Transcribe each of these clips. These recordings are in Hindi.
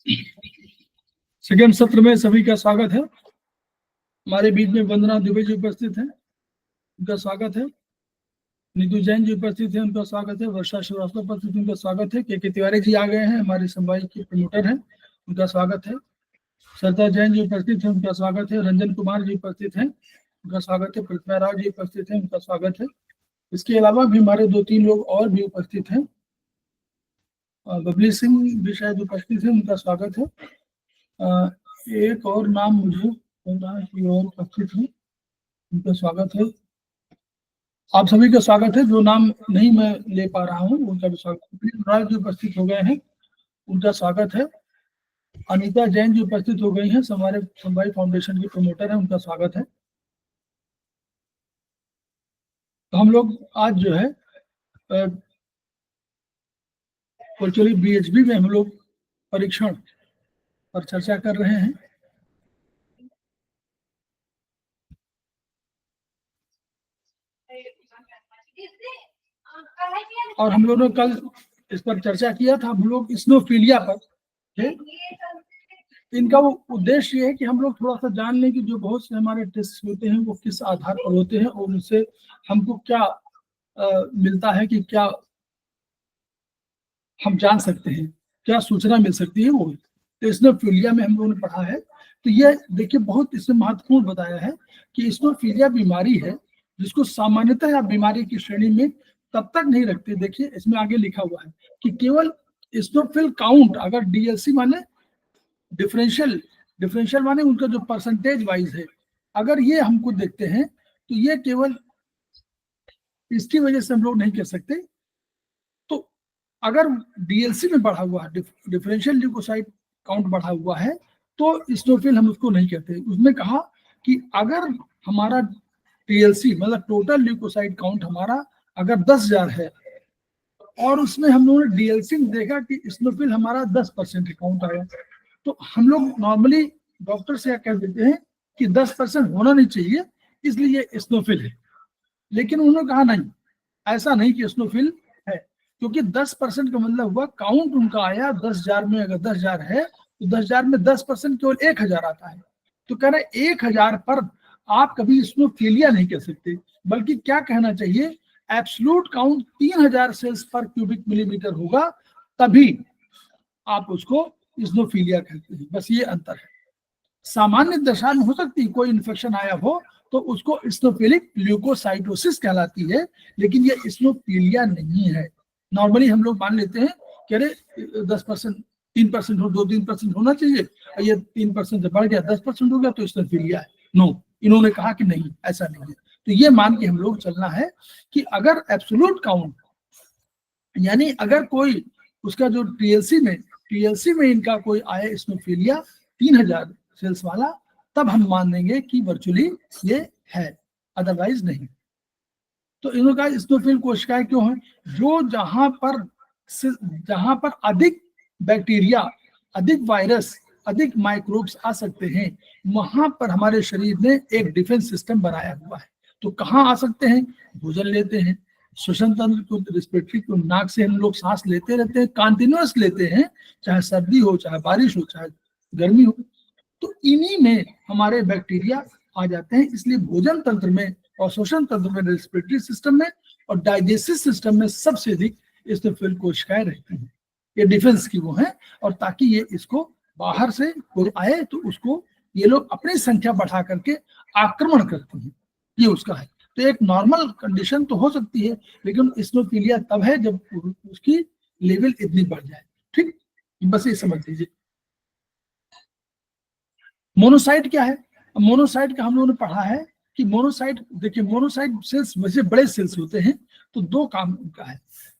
सेकंड सत्र में सभी का स्वागत है। हमारे बीच में वंदना दुबे जी उपस्थित हैं, उनका स्वागत है। नीतू जैन जी उपस्थित है, उनका स्वागत है। वर्षा श्रीवास्तव उपस्थित, उनका स्वागत है। के तिवारी जी आ गए हैं, हमारे संवाई के प्रमोटर हैं, उनका स्वागत है। सरदा जैन जी उपस्थित है, उनका स्वागत है। रंजन कुमार जी उपस्थित हैं, उनका स्वागत है। प्रतिभा राव जी उपस्थित हैं, उनका स्वागत है। इसके अलावा भी हमारे 2-3 लोग और भी उपस्थित हैं। बबली सिंह भी शायद उपस्थित है, उनका स्वागत है। एक और नाम मुझे लग रहा है कि और उपस्थित है, उनका स्वागत है। आप सभी का स्वागत है। जो नाम नहीं मैं ले पा रहा हूँ उनका भी स्वागत है। राज जी उपस्थित हो गए हैं, उनका स्वागत है। अनीता जैन जी उपस्थित हो गई हैं, हमारे संवाई फाउंडेशन की प्रमोटर है, उनका स्वागत है। तो हम लोग आज जो है वर्चुअली बीएचबी में हम लोग परीक्षण पर चर्चा कर रहे हैं। और हम लोगों ने कल इस पर चर्चा किया था, हम लोग स्नोफिलिया पर थे। इनका वो उद्देश्य ये है कि हम लोग थोड़ा सा जान लें कि जो बहुत से हमारे टेस्ट होते हैं वो किस आधार पर होते हैं और उनसे हमको क्या मिलता है, कि क्या हम जान सकते हैं, क्या सूचना मिल सकती है। वो तो स्नोफिलिया में हम लोगों ने पढ़ा है। तो ये देखिए बहुत इसमें महत्वपूर्ण बताया है कि स्नोफिलिया बीमारी है जिसको सामान्यतः आप बीमारी की श्रेणी में तब तक नहीं रखते। देखिए इसमें आगे लिखा हुआ है कि केवल स्नोफिल काउंट, अगर डीएलसी माने डिफरेंशियल माने उनका जो परसेंटेज वाइज है, अगर ये हमको देखते हैं तो ये केवल इसकी वजह से हम लोग नहीं कह सकते। तो अगर डीएलसी में बढ़ा हुआ है, डिफरेंशियल ल्यूकोसाइट काउंट बढ़ा हुआ है, तो स्नोफिल हम उसको नहीं कहते। उसने कहा कि अगर हमारा टीएलसी मतलब टोटल ल्यूकोसाइट काउंट हमारा अगर 10,000 है और उसमें हम लोगों ने डीएलसी में देखा कि स्नोफिल हमारा 10% काउंट आया, तो हम लोग नॉर्मली डॉक्टर से कह देते हैं कि 10% होना नहीं चाहिए, इसलिए ये स्नोफिल है। लेकिन उन्होंने कहा नहीं, ऐसा नहीं कि स्नोफिल है, क्योंकि 10% का मतलब हुआ काउंट उनका आया 10,000 में। अगर 10,000 है तो 10,000 में 10% केवल 1,000 आता है। तो कह रहे 1,000 पर आप कभी स्नोफिलिया नहीं कह सकते, बल्कि क्या कहना चाहिए, एब्सोल्यूट काउंट 3,000 सेल्स पर क्यूबिक मिलीमीटर होगा तभी आप उसको स्नोफिलिया कहते हैं। बस ये अंतर है। सामान्य दशा में हो सकती है कोई इन्फेक्शन आया हो तो उसको स्नोफिलिक ल्यूकोसाइटोसिस कहलाती है, लेकिन ये स्नोफिलिया नहीं है। नॉर्मली हम लोग मान लेते हैं कि अरे 10%, 3% हो, 2-3% होना चाहिए, और ये 3% से बढ़ गया 10% हो गया तो स्नोफिलिया है। नो, इन्होंने कहा कि नहीं, ऐसा नहीं है। तो ये मान के हम लोग चलना है कि अगर एब्सोल्यूट काउंट, यानी अगर कोई उसका जो टीएलसी में इनका कोई आया स्नोफिलिया 3,000 सेल्स वाला, तब हम मान लेंगे कि वर्चुअली ये है, अदरवाइज नहीं। तो इन्होंने कहा स्नोफिल कोशिकाएं क्यों हैं, जो जहां पर अधिक बैक्टीरिया, अधिक वायरस, अधिक माइक्रोब्स आ सकते हैं, वहां पर हमारे शरीर ने एक डिफेंस सिस्टम बनाया हुआ है। तो कहाँ आ सकते हैं, भोजन लेते हैं, श्वसन तंत्र को, रेस्पिरेटरी को, नाक से हम लोग सांस लेते रहते हैं, कंटिन्यूअस लेते हैं, चाहे सर्दी हो, चाहे बारिश हो, चाहे गर्मी हो, तो इन्हीं में हमारे बैक्टीरिया आ जाते हैं। इसलिए भोजन तंत्र में और श्वसन तंत्र में, रेस्पिरेटरी सिस्टम में और डाइजेस्टिव सिस्टम में सबसे अधिक स्नोफिल कोशिकाएं रहती हैं। ये डिफेंस की वो है, और ताकि ये इसको बाहर से कोई आए तो उसको ये लोग अपनी संख्या बढ़ा करके आक्रमण करते हैं, ये उसका है। तो एक नॉर्मल कंडीशन तो हो सकती है, लेकिन स्नोफिलिया तब है जब उसकी लेवल इतनी बढ़ जाए। ठीक, बस ये समझ लीजिए। मोनोसाइट क्या है, मोनोसाइट का हम लोगों ने पढ़ा है कि मोनोसाइट, देखिए मोनोसाइट सेल्स वैसे बड़े सेल्स होते हैं, तो दो काम का है,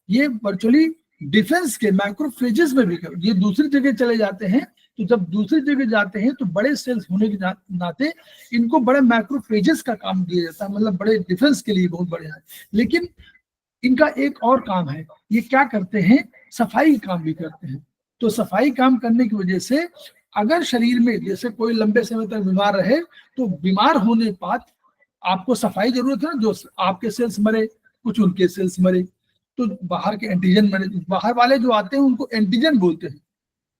ये वर्चुअली डिफेंस के मैक्रोफेजेस में भी ये दूसरी जगह चले जाते हैं। तो जब दूसरी जगह जाते हैं तो बड़े सेल्स होने के नाते इनको बड़े मैक्रोफेजेस का काम दिया जाता है, मतलब बड़े डिफेंस के लिए बहुत बड़े है। लेकिन इनका एक और काम है, ये क्या करते हैं, सफाई काम भी करते हैं। तो सफाई काम करने की वजह से अगर शरीर में जैसे कोई लंबे समय तक बीमार रहे, तो बीमार होने के बाद आपको सफाई जरूरत है, जो आपके सेल्स मरे, कुछ उनके सेल्स मरे, तो बाहर के एंटीजन मरे। बाहर वाले जो आते हैं उनको एंटीजन बोलते हैं,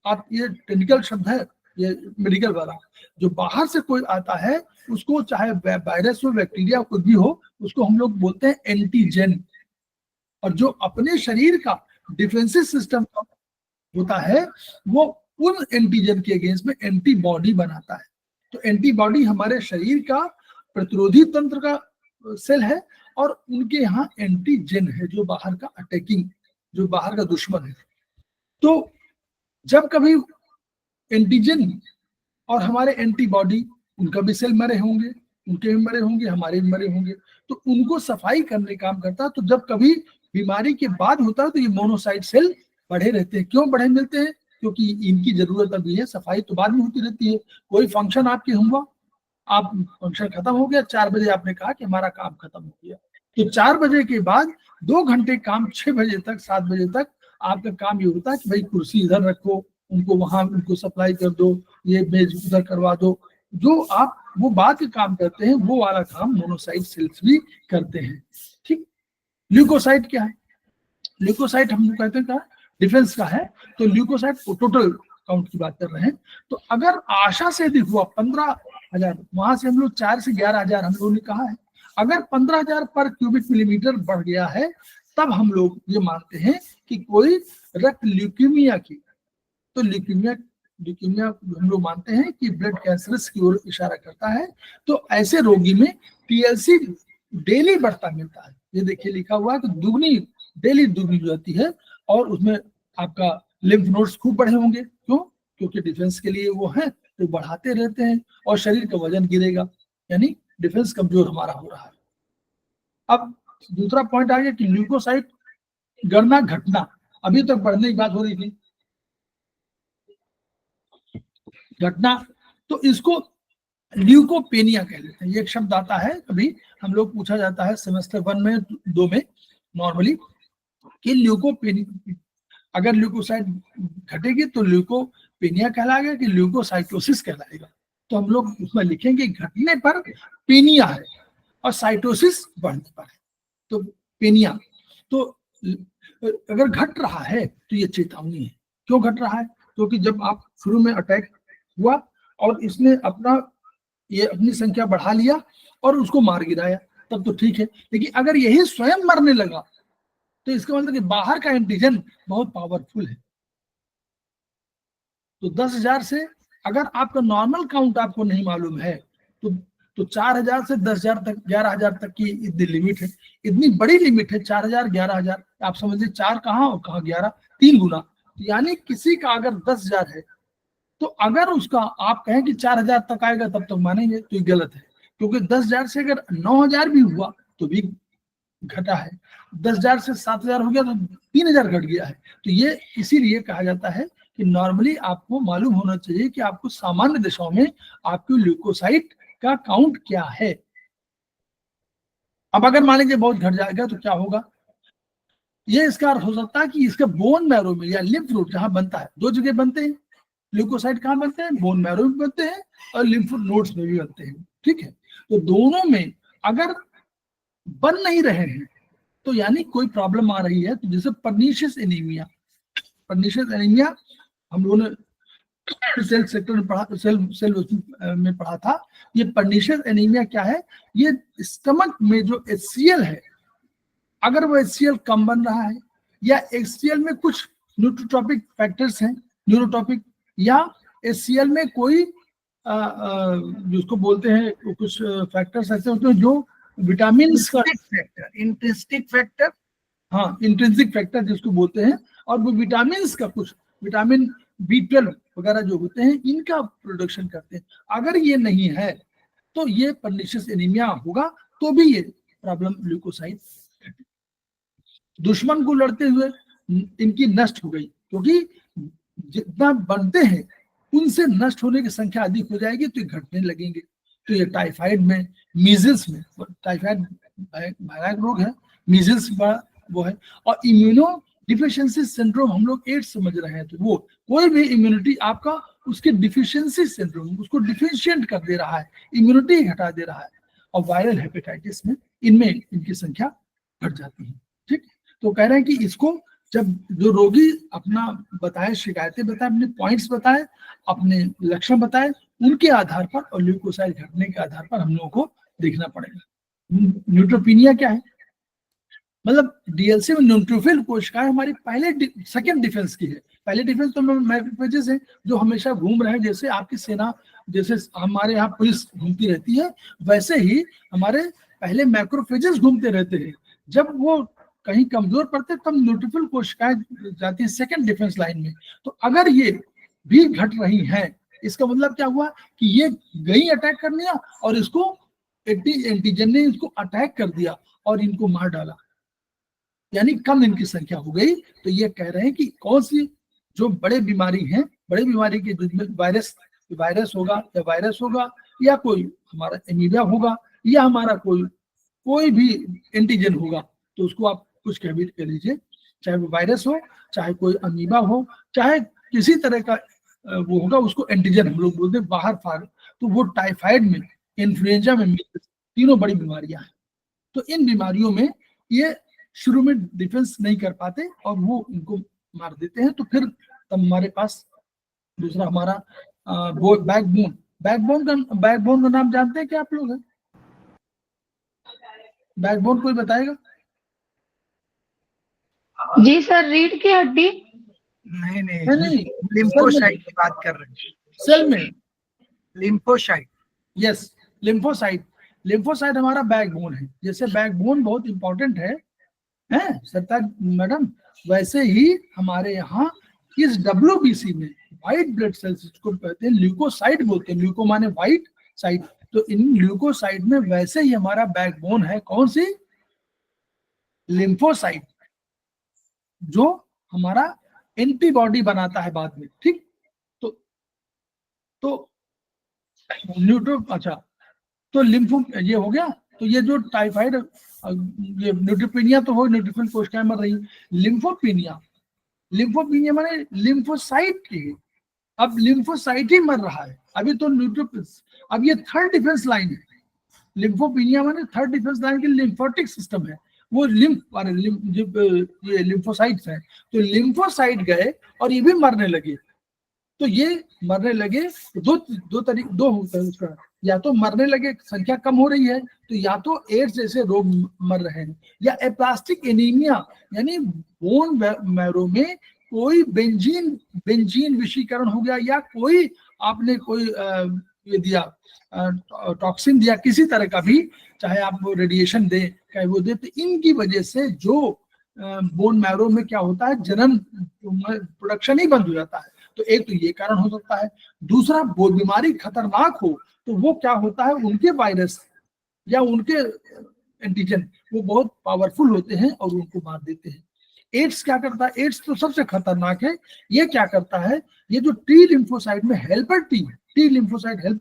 आप ये टेक्निकल शब्द है ये मेडिकल वाला, जो बाहर से कोई आता है उसको चाहे वायरस हो बैक्टीरिया कुछ भी हो उसको हम लोग बोलते हैं एंटीजन। और जो अपने शरीर का डिफेंसिव सिस्टम होता है वो उन एंटीजन के अगेंस्ट में एंटीबॉडी बनाता है। तो एंटीबॉडी हमारे शरीर का प्रतिरोधी तंत्र का सेल है और उनके यहाँ एंटीजन है जो बाहर का अटैकिंग, जो बाहर का दुश्मन है। तो जब कभी एंटीजन और हमारे एंटीबॉडी, उनका भी सेल मरे होंगे, उनके भी मरे होंगे, हमारे भी मरे होंगे, तो उनको सफाई करने काम करता है। तो जब कभी बीमारी के बाद होता है तो ये मोनोसाइट सेल बढ़े रहते हैं। क्यों बढ़े मिलते हैं? क्योंकि इनकी जरूरत अभी है, सफाई तो बाद में होती रहती है। कोई फंक्शन आपके हुआ, आप फंक्शन खत्म हो गया, 4 बजे आपने कहा कि हमारा काम खत्म हो गया, तो 4 बजे के बाद 2 घंटे काम, 6 बजे तक 7 बजे तक आपका काम ये होता है कि भाई कुर्सी इधर रखो, उनको वहां उनको सप्लाई कर दो, ये मेज उधर करवा दो। जो आप वो बाद के काम करते हैं वो वाला काम मोनोसाइट सेल्स भी करते हैं। ठीक। ल्यूकोसाइट क्या है? ल्यूकोसाइट हम लोग कहते हैं क्या, डिफेंस का है। तो ल्यूकोसाइट टोटल काउंट की बात कर रहे हैं। तो अगर आशा से अधिक हुआ 15,000, वहां से हम लोग 4 से 11,000 हम लोगों ने कहा है, अगर 15,000 पर क्यूबिक मिलीमीटर बढ़ गया है तब हम लोग ये मानते हैं कि कोई रक्त ल्यूकीमिया की, तो ल्यूकीमिया हम लोग मानते हैं कि ब्लड कैंसरस की ओर इशारा करता है। तो ऐसे रोगी में टीएलसी डेली बढ़ता मिलता है। ये देखिए लिखा हुआ है कि दुगनी, डेली दुगनी जाती है और उसमें आपका लिम्फ नोड्स खूब बढ़े होंगे। क्यों? क्योंकि डिफेंस के लिए वो है तो बढ़ाते रहते हैं और शरीर का वजन गिरेगा, यानी डिफेंस कमजोर हमारा हो रहा है। अब दूसरा पॉइंट आ गया कि ल्यूकोसाइट गणना घटना, अभी तक बढ़ने की बात हो रही थी, घटना, तो इसको ल्यूकोपेनिया कह लेते हैं। ये एक शब्द आता है, कभी हम लोग पूछा जाता है सेमेस्टर 1 में 2 में नॉर्मली कि ल्यूकोपेनिया, अगर ल्यूकोसाइट घटेगी तो ल्यूकोपेनिया कहलाएगा कि ल्यूकोसाइटोसिस कहलाएगा। तो हम लोग उसमें लिखेंगे घटने पर पेनिया है और साइटोसिस बढ़ने पर है, तो पेनिया। तो अगर घट रहा है तो ये चेतावनी है। क्यों घट रहा है? क्योंकि जब आप शुरू में अटैक हुआ और इसने अपनी संख्या बढ़ा लिया और उसको मार गिराया तब तो ठीक है, लेकिन अगर यही स्वयं मरने लगा तो इसका मतलब कि बाहर का एंटीजन बहुत पावरफुल है। तो 10,000 से अगर आपका नॉर्मल काउंट आपको नहीं मालूम है तो 4,000 से 10,000 तक, 11,000 तक की इतनी लिमिट है, इतनी बड़ी लिमिट है। 4,000 11,000, आप समझिए 4 कहाँ और कहाँ 11, 3 गुना। यानी किसी का अगर 10,000 है तो अगर उसका आप कहें कि 4,000 तक आएगा तब तक मानेंगे, तो ये गलत है। क्योंकि 10,000 से अगर 9,000 भी हुआ तो भी घटा है, 10,000 से 7,000 हो गया तो 3,000 घट गया है। तो ये इसीलिए कहा जाता है कि नॉर्मली आपको मालूम होना चाहिए कि आपको सामान्य दशाओं में आपकी ल्यूकोसाइट का काउंट क्या है। अब अगर मान लीजिए बहुत घट जाएगा तो क्या होगा? ये इसका अर्थ हो सकता है कि इसका बोन मैरो में या लिम्फ नोड जहां बनता है, 2 जगह बनते हैं ल्यूकोसाइट, कहां बनते हैं? बोन मैरो में बनते हैं और लिम्फ नोड्स में भी बनते हैं। ठीक है, तो दोनों में अगर बन नहीं रहे हैं तो यानी कोई प्रॉब्लम आ रही है। तो जैसे पर्नीशियस एनीमिया, पर्नीशियस एनीमिया हम लोगों ने सेल सेक्टर में पढ़ा, सेल में पढ़ा था। ये पर्नीशियस एनीमिया क्या है? ये स्टमक में जो HCl है, अगर वो HCl कम बन रहा है या HCl में कुछ न्यूट्रोट्रॉपिक फैक्टर्स हैं, न्यूरोट्रॉपिक, या HCl में कोई जिसको बोलते हैं कुछ फैक्टर्स ऐसे होते हैं जो विटामिन फैक्टर, इंट्रिंसिक फैक्टर, हाँ इंट्रिंसिक फैक्टर जिसको बोलते हैं, और वो विटामिन का कुछ, विटामिन B12 वगैरह जो होते हैं इनका प्रोडक्शन करते हैं। अगर ये नहीं है तो ये पर्नीशियस एनीमिया होगा, तो भी ये प्रॉब्लम ल्यूकोसाइट, दुश्मन को लड़ते हुए इनकी नष्ट हो गई, क्योंकि जितना बनते हैं उनसे नष्ट होने की संख्या अधिक हो जाएगी तो ये घटने लगेंगे। तो ये टाइफाइड में, मीजल्स में, टाइफाइड भयानक रोग है, मीजल्स बड़ा वो है, और इम्यूनो डिफिशियंसी सिंड्रोम हम लोग एड्स समझ रहे हैं। तो वो कोई भी इम्यूनिटी आपका उसके डिफिशियंसी सिंड्रोम उसको डिफिशियंट कर दे रहा है, इम्यूनिटी घटा दे रहा है। और वायरल हेपेटाइटिस में इनमें इनकी संख्या घट जाती है। ठीक, तो कह रहे हैं कि इसको जब जो रोगी अपना बताए, शिकायतें बताए, अपने पॉइंट्स बताए, अपने लक्षण बताए, उनके आधार पर और ल्यूकोसाइट घटने के आधार पर हम लोगों को देखना पड़ेगा। न्यूट्रोपिनिया क्या है? मतलब डीएलसी में न्यूट्रोफिल कोशिकाएं हमारी सेकंड डिफेंस की है। पहले डिफेंस तो मैक्रोफेजेस है जो हमेशा घूम रहे हैं, जैसे आपकी सेना, जैसे हमारे यहाँ पुलिस घूमती रहती है, वैसे ही हमारे पहले मैक्रोफेजेस घूमते रहते हैं। जब वो कहीं कमजोर पड़ते तब न्यूट्रोफिल कोशिकाएं जाती है सेकंड डिफेंस लाइन में। तो अगर ये भी घट रही हैं, इसका मतलब क्या हुआ कि ये गई अटैक कर लिया और इसको एंटीजन ने इसको अटैक कर दिया और इनको मार डाला, यानी कम इनकी संख्या हो गई। तो ये कह रहे हैं कि कौन सी जो बड़े बीमारी हैं, बड़े बीमारी के जिसमें वायरस होगा या कोई हमारा एनीमिया होगा या हमारा कोई भी एंटीजन होगा, तो उसको आप कुछ कह लीजिए, चाहे वो वायरस हो, चाहे कोई अमीबा हो, चाहे किसी तरह का वो होगा, उसको एंटीजन हम लोग बोलते हैं बाहर फार। तो वो टाइफाइड में, इन्फ्लुएंजा में, तीनों बड़ी बीमारियां हैं। तो इन बीमारियों में ये शुरू में डिफेंस नहीं कर पाते और वो उनको मार देते हैं। तो फिर तब हमारे पास दूसरा हमारा बैकबोन का नाम जानते हैं क्या आप लोग? बैकबोन कोई बताएगा? जी सर, रीढ़ की हड्डी। नहीं, लिम्फोसाइट की बात कर रहे हैं। सेल में लिम्फोसाइट, यस, लिम्फोसाइट हमारा बैकबोन है। जैसे बैकबोन बहुत इंपॉर्टेंट है सत्ता मैडम, वैसे ही हमारे यहाँ इस WBC में व्हाइट ब्लड सेल्स को कहते हैं ल्यूकोसाइट बोलते हैं। ल्यूको माने व्हाइट, साइट, तो इन ल्यूकोसाइट में वैसे ही हमारा बैकबोन है कौन सी? लिम्फोसाइट, जो हमारा एंटीबॉडी बनाता है बाद में। ठीक, तो अच्छा, तो लिम्फो ये हो गया। तो ये जो टाइफाइड, ये न्यूट्रोपिनिया तो हो, न्यूट्रोफिल कोशिकाएं मर रही। लिम्फोपिनिया माने लिम्फोसाइट की, अब लिम्फोसाइट ही मर रहा है अभी तो न्यूट्रोफिल। अब ये थर्ड डिफेंस लाइन है। लिम्फोपिनिया माने थर्ड डिफेंस लाइन की लिम्फोटिक सिस्टम है, वो ये लिम्फोसाइट्स हैं। तो लिम्फोसाइट गए और ये भी मरने लगे। तो ये मरने लगे, दो होता है उसका, या तो मरने लगे, संख्या कम हो रही है, तो या तो एड्स जैसे रोग मर रहे हैं, या एप्लास्टिक एनीमिया, यानी बोन मैरो में कोई बेंजीन विषीकरण हो गया, या कोई आपने कोई ये दिया, टॉक्सिन दिया किसी तरह का भी, चाहे आप वो रेडिएशन दे, चाहे वो दे, तो इनकी वजह से जो बोन मैरो में क्या होता है, जनन प्रोडक्शन ही बंद हो जाता है। तो एक तो ये कारण हो सकता है। दूसरा, वो बीमारी खतरनाक हो तो वो क्या होता है, उनके वायरस या उनके एंटीजन वो बहुत पावरफुल होते हैं और उनको मार देते हैं। एड्स क्या करता है? एड्स तो सबसे खतरनाक है। ये क्या करता है, ये जो टी लिम्फोसाइट में हेल्पर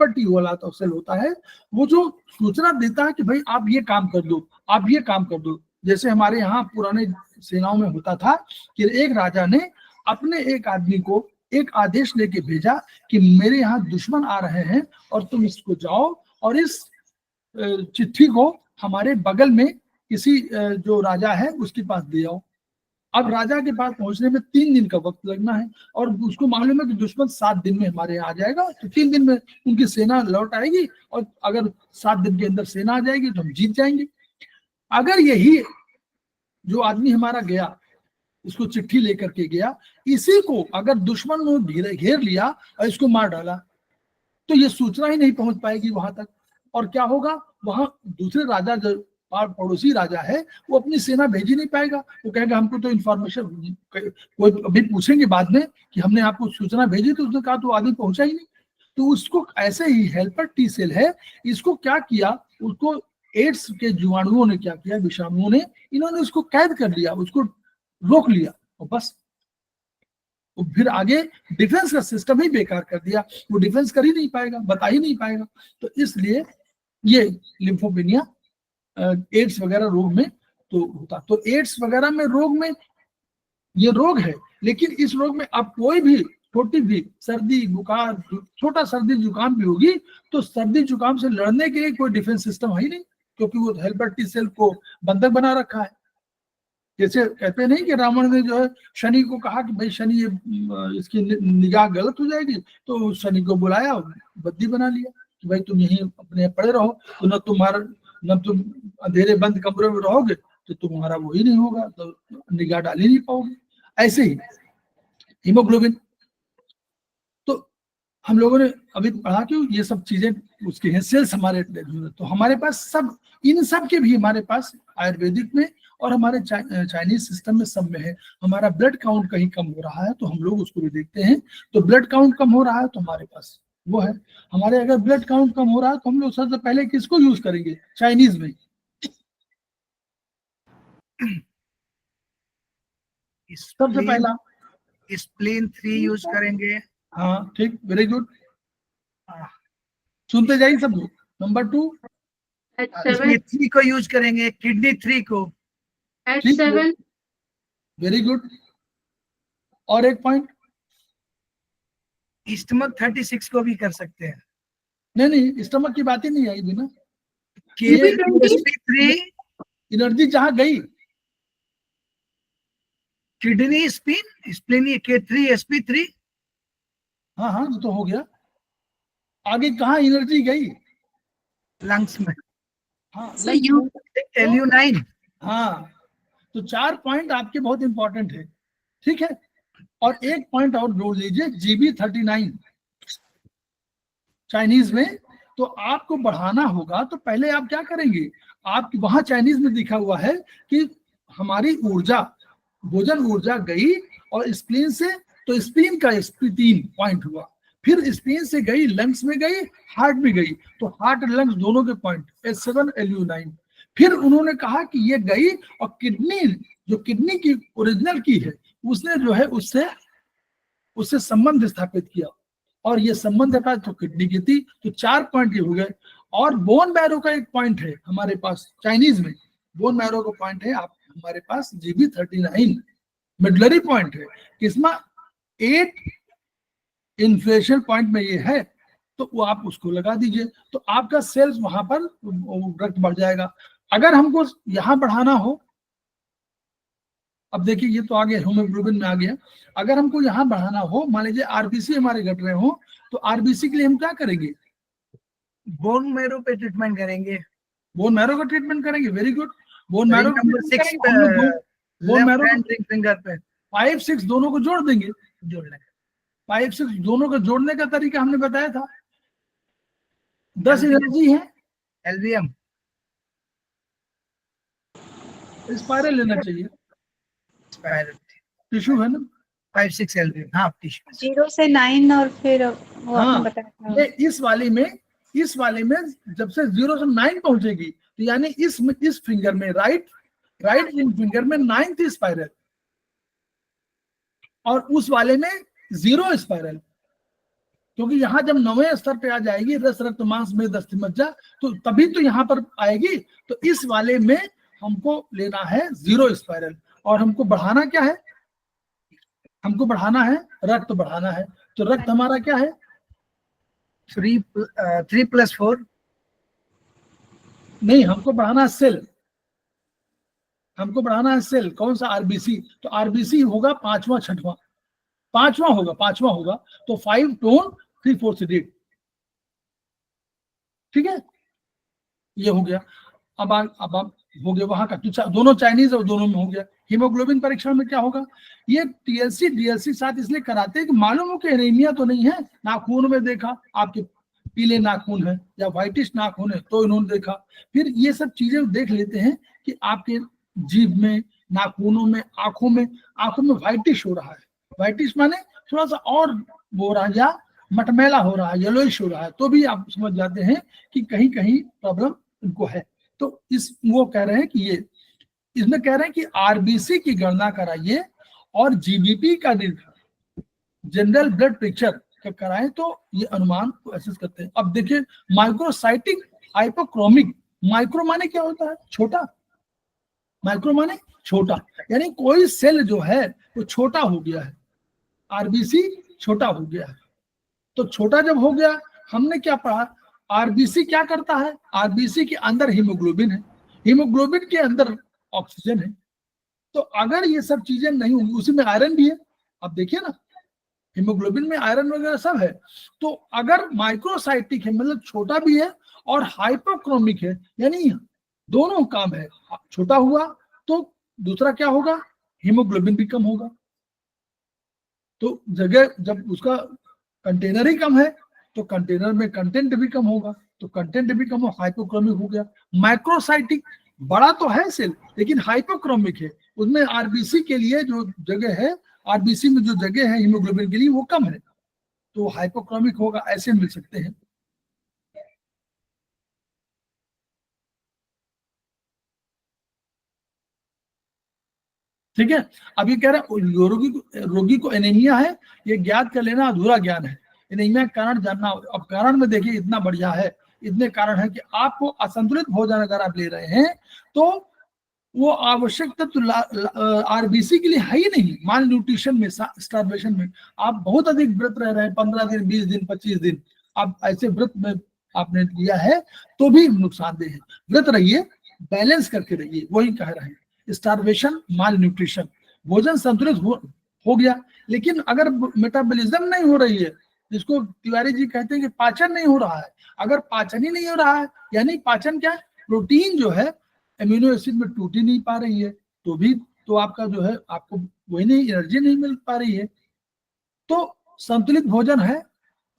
टी वाला तो सेल होता है, वो जो सूचना देता है कि भाई आप ये काम कर दो, आप ये काम कर दो। जैसे हमारे यहाँ पुराने सेनाओं में होता था कि एक राजा ने अपने एक आदमी को एक आदेश लेके भेजा कि मेरे यहाँ दुश्मन आ रहे हैं और तुम इसको जाओ और इस चिट्ठी को हमारे बगल में किसी जो राजा है उसके पास दे आओ। अब राजा के पास पहुंचने में 3 दिन का वक्त लगना है और उसको मालूम है कि दुश्मन 7 दिन में हमारे यहाँ आ जाएगा, तो 3 दिन में उनकी सेना लौट आएगी और अगर 7 दिन के अंदर सेना आ जाएगी तो हम जीत जाएंगे। अगर यही जो आदमी हमारा गया, इसको चिट्ठी लेकर के गया, इसी को अगर दुश्मन ने घेर लिया और इसको मार डाला, तो ये सूचना ही नहीं पहुंच पाएगी वहां तक। और क्या होगा, वहां दूसरे राजा जो पड़ोसी राजा है वो अपनी सेना भेज ही नहीं पाएगा। वो कहेगा हमको तो इन्फॉर्मेशन, कोई अभी पूछेंगे बाद में कि हमने आपको सूचना भेजी, तो उसने कहा तो आदमी पहुंचा ही नहीं। तो उसको ऐसे ही हेल्पर टी सेल है, इसको क्या किया, उसको एड्स के जीवाणुओं ने क्या किया, विषाणुओं ने, इन्होंने उसको कैद कर लिया, उसको रोक लिया और बस वो फिर आगे डिफेंस का सिस्टम ही बेकार कर दिया। वो डिफेंस कर ही नहीं पाएगा, बता ही नहीं पाएगा। तो इसलिए ये लिम्फोपिनिया एड्स वगैरह रोग में तो होता। तो एड्स वगैरह में रोग में ये रोग है, लेकिन इस रोग में आप कोई भी छोटी भी सर्दी बुखार, छोटा सर्दी जुकाम भी होगी, तो सर्दी जुकाम से लड़ने के लिए कोई डिफेंस सिस्टम है ही नहीं, क्योंकि वो हेल्पर टी सेल को बंधक बना रखा है। जैसे कहते नहीं कि रावण ने जो है शनि को कहा कि भाई शनि ये इसकी निगाह गलत हो जाएगी, तो शनि को बुलाया, बद्दी बना लिया कि भाई तुम यहीं अपने पड़े रहो, तो न तुम अंधेरे बंद कमरे में रहोगे तो तुम्हारा वही नहीं होगा, तो निगाह डाल ही नहीं पाओगे। ऐसे ही हीमोग्लोबिन, तो हम लोगों ने अभी पढ़ा कि ये सब चीजें उसके हैं, सेल्स हमारे, तो हमारे पास सब इन सब के भी हमारे पास आयुर्वेदिक में और हमारे चाइनीज सिस्टम में सब में है। हमारा ब्लड काउंट कहीं कम हो रहा है तो हम लोग उसको भी देखते हैं, तो ब्लड काउंट कम हो रहा है तो हमारे पास वो है। हमारे अगर ब्लड काउंट कम हो रहा है तो हम लोग सबसे पहले किसको यूज करेंगे? चाइनीज में सबसे पहला स्प्लीन 3 यूज करेंगे। हाँ ठीक, वेरी गुड, सुनते जाइए सब लोग। नंबर 2 H7 3 को यूज करेंगे, किडनी 3 को। H7 वेरी गुड, और एक पॉइंट, स्टमक 36 को भी कर सकते हैं। नहीं स्टमक की बात ही नहीं आई बिना, SP3 एनर्जी जहां गई, किडनी स्प्लीन K3 SP3। हाँ ये तो हो गया, आगे कहाँ एनर्जी गई? लंग्स में। हाँ LU9। हाँ, तो 4 पॉइंट आपके बहुत इंपॉर्टेंट है, ठीक है। और एक पॉइंट और जोड़ लीजिए, GB39 चाइनीज में, तो आपको बढ़ाना होगा तो पहले आप क्या करेंगे? आप वहां चाइनीज में लिखा हुआ है कि हमारी ऊर्जा, भोजन ऊर्जा गई और स्प्लीन से, तो स्प्लीन का SP3 पॉइंट हुआ, फिर स्प्लीन से गई लंग्स में गई, हार्ट में गई, तो हार्ट और लंग्स दोनों के पॉइंट H7 LU9। फिर उन्होंने कहा कि ये गई और किडनी, जो किडनी की ओरिजिनल की है, उसने जो है उससे संबंध स्थापित किया, और ये संबंध था तो किडनी की थी, तो 4 पॉइंट ये हो गए। और बोन मैरो का एक पॉइंट है हमारे पास चाइनीज में, बोन मैरो का पॉइंट है आप हमारे पास GB39 मिडलरी पॉइंट है, इसमें 8 इन्फ्लेशन पॉइंट में ये है, तो वो आप उसको लगा दीजिए, तो आपका सेल्स वहां पर रक्त बढ़ जाएगा। अगर हमको यहाँ बढ़ाना हो, अब देखिए ये तो आगे हीमोग्लोबिन में आ गया, अगर हमको यहाँ बढ़ाना हो, मान लीजिए आरबीसी हमारे घट रहे हो, तो आरबीसी के लिए हम क्या करेंगे? बोन मैरो पे ट्रीटमेंट करेंगे। बोन मैरो का ट्रीटमेंट करेंगे, very good. Bone marrow number 6 पे, बोन मैरो रिंग फिंगर पे 5-6 दोनों को जोड़ देंगे, जोड़ने। 5-6 दोनों को जोड़ने का तरीका हमने बताया था। 10 एनर्जी है, LVM स्पाइरल लेना चाहिए, टिश्यू है ना, 5-6 LVM। हाँ टिश्यू 0 से 9 और फिर वो हाँ, आपने बताया था। ये इस वाले में जब से 0 से 9 पहुंचेगी, तो यानी इस फिंगर में, राइट रिंग फिंगर में 9th स्पाइरल, और उस वाले में 0 स्पाइरल, क्योंकि यहाँ जब 9वें स्तर पे आ जाएगी, रस रक्त मांस में दस्ती मज्जा, तो तभी तो यहाँ पर आएगी। तो इस वाले में हमको लेना है 0 स्पाइरल, और हमको बढ़ाना क्या है? हमको बढ़ाना है रक्त बढ़ाना है, तो रक्त हमारा क्या है? 3+4। नहीं, हमको बढ़ाना है सेल, हमको बढ़ाना है सेल। कौन सा? आरबीसी। तो आरबीसी होगा 5वां 6वां, 5वां होगा, तो 5 टोन 3/4 सीडेड, ठीक है, ये हो गया। अब आप हो गया वहां का, तो दोनों चाइनीज और दोनों में हो गया। हीमोग्लोबिन परीक्षण में क्या होगा? ये TLC DLC साथ इसलिए कराते हैं कि मालूम हो कि एनीमिया तो नहीं है। नाखून में देखा, आपके पीले नाखून है या व्हाइटिश नाखून है, तो इन्होंने देखा। फिर ये सब चीजें देख लेते हैं कि आपके जीभ में, नाखूनों में, आंखों में व्हाइटिश हो रहा है, व्हाइटिश माने थोड़ा सा और वो रहा, या मटमैला हो रहा है, येलोइश हो रहा है, तो भी आप समझ जाते हैं कि कहीं कहीं प्रॉब्लम इनको है। तो वो कह रहे हैं कि ये, इसमें कह रहे हैं कि आरबीसी की गणना कराइए और जीबीपी का जनरल ब्लड पिक्चर का कराएं, तो ये अनुमान को एसेस करते हैं। अब देखिए, माइक्रोसाइटिक हाइपोक्रोमिक, माइक्रो माने क्या होता है? छोटा, माइक्रो माने छोटा, यानी कोई सेल जो है वो छोटा हो गया है, आरबीसी छोटा हो गया है। तो छोटा जब हो गया, हमने क्या पढ़ा? आरबीसी क्या करता है? आरबीसी के अंदर हीमोग्लोबिन है, हीमोग्लोबिन के अंदर ऑक्सीजन है, तो अगर ये सब चीजें नहीं होंगी, उसी में आयरन भी है, आप देखिए ना, हीमोग्लोबिन में आयरन वगैरह सब है। तो अगर माइक्रोसाइटिक है मतलब छोटा भी है और हाइपोक्रोमिक है, यानी दोनों काम है, छोटा हुआ तो दूसरा क्या होगा, हीमोग्लोबिन भी कम होगा। तो जगह जब उसका कंटेनर ही कम है तो कंटेनर में कंटेंट भी कम होगा, तो कंटेंट भी कम हो, हाइपोक्रोमिक हो गया। माइक्रोसाइटिक बड़ा तो है सेल लेकिन हाइपोक्रोमिक है, उसमें आरबीसी के लिए जो जगह है, आरबीसी में जो जगह है हीमोग्लोबिन के लिए वो कम है, तो हाइपोक्रोमिक होगा, ऐसे मिल सकते हैं। ठीक है, अब ये कह रहा है रोगी को एनीमिया है, ये ज्ञात कर लेना अधूरा ज्ञान है, एनीमिया का कारण जानना। अब कारण में देखिए इतना बढ़िया है, इतने कारण है कि आपको असंतुलित भोजन अगर आप ले रहे हैं तो वो आवश्यक तत्व आरबीसी के लिए है ही नहीं। माल न्यूट्रिशन में, स्टार्वेशन में आप बहुत अधिक व्रत रह रहे हैं, 15 दिन 20 दिन 25 दिन आप ऐसे व्रत में आपने लिया है तो भी नुकसानदेह है। व्रत रहिए, बैलेंस करके रहिए, वही कह रहे हैं। स्टार्वेशन, माल न्यूट्रिशन, भोजन संतुलित हो गया, लेकिन अगर मेटाबॉलिज्म नहीं हो रही है, जिसको तिवारी जी कहते हैं कि पाचन नहीं हो रहा है, अगर पाचन ही नहीं हो रहा है, यानी पाचन क्या है, प्रोटीन जो है एमिनो एसिड में टूट ही नहीं पा रही है, तो भी तो आपका जो है आपको वही नहीं, एनर्जी नहीं मिल पा रही है। तो संतुलित भोजन है,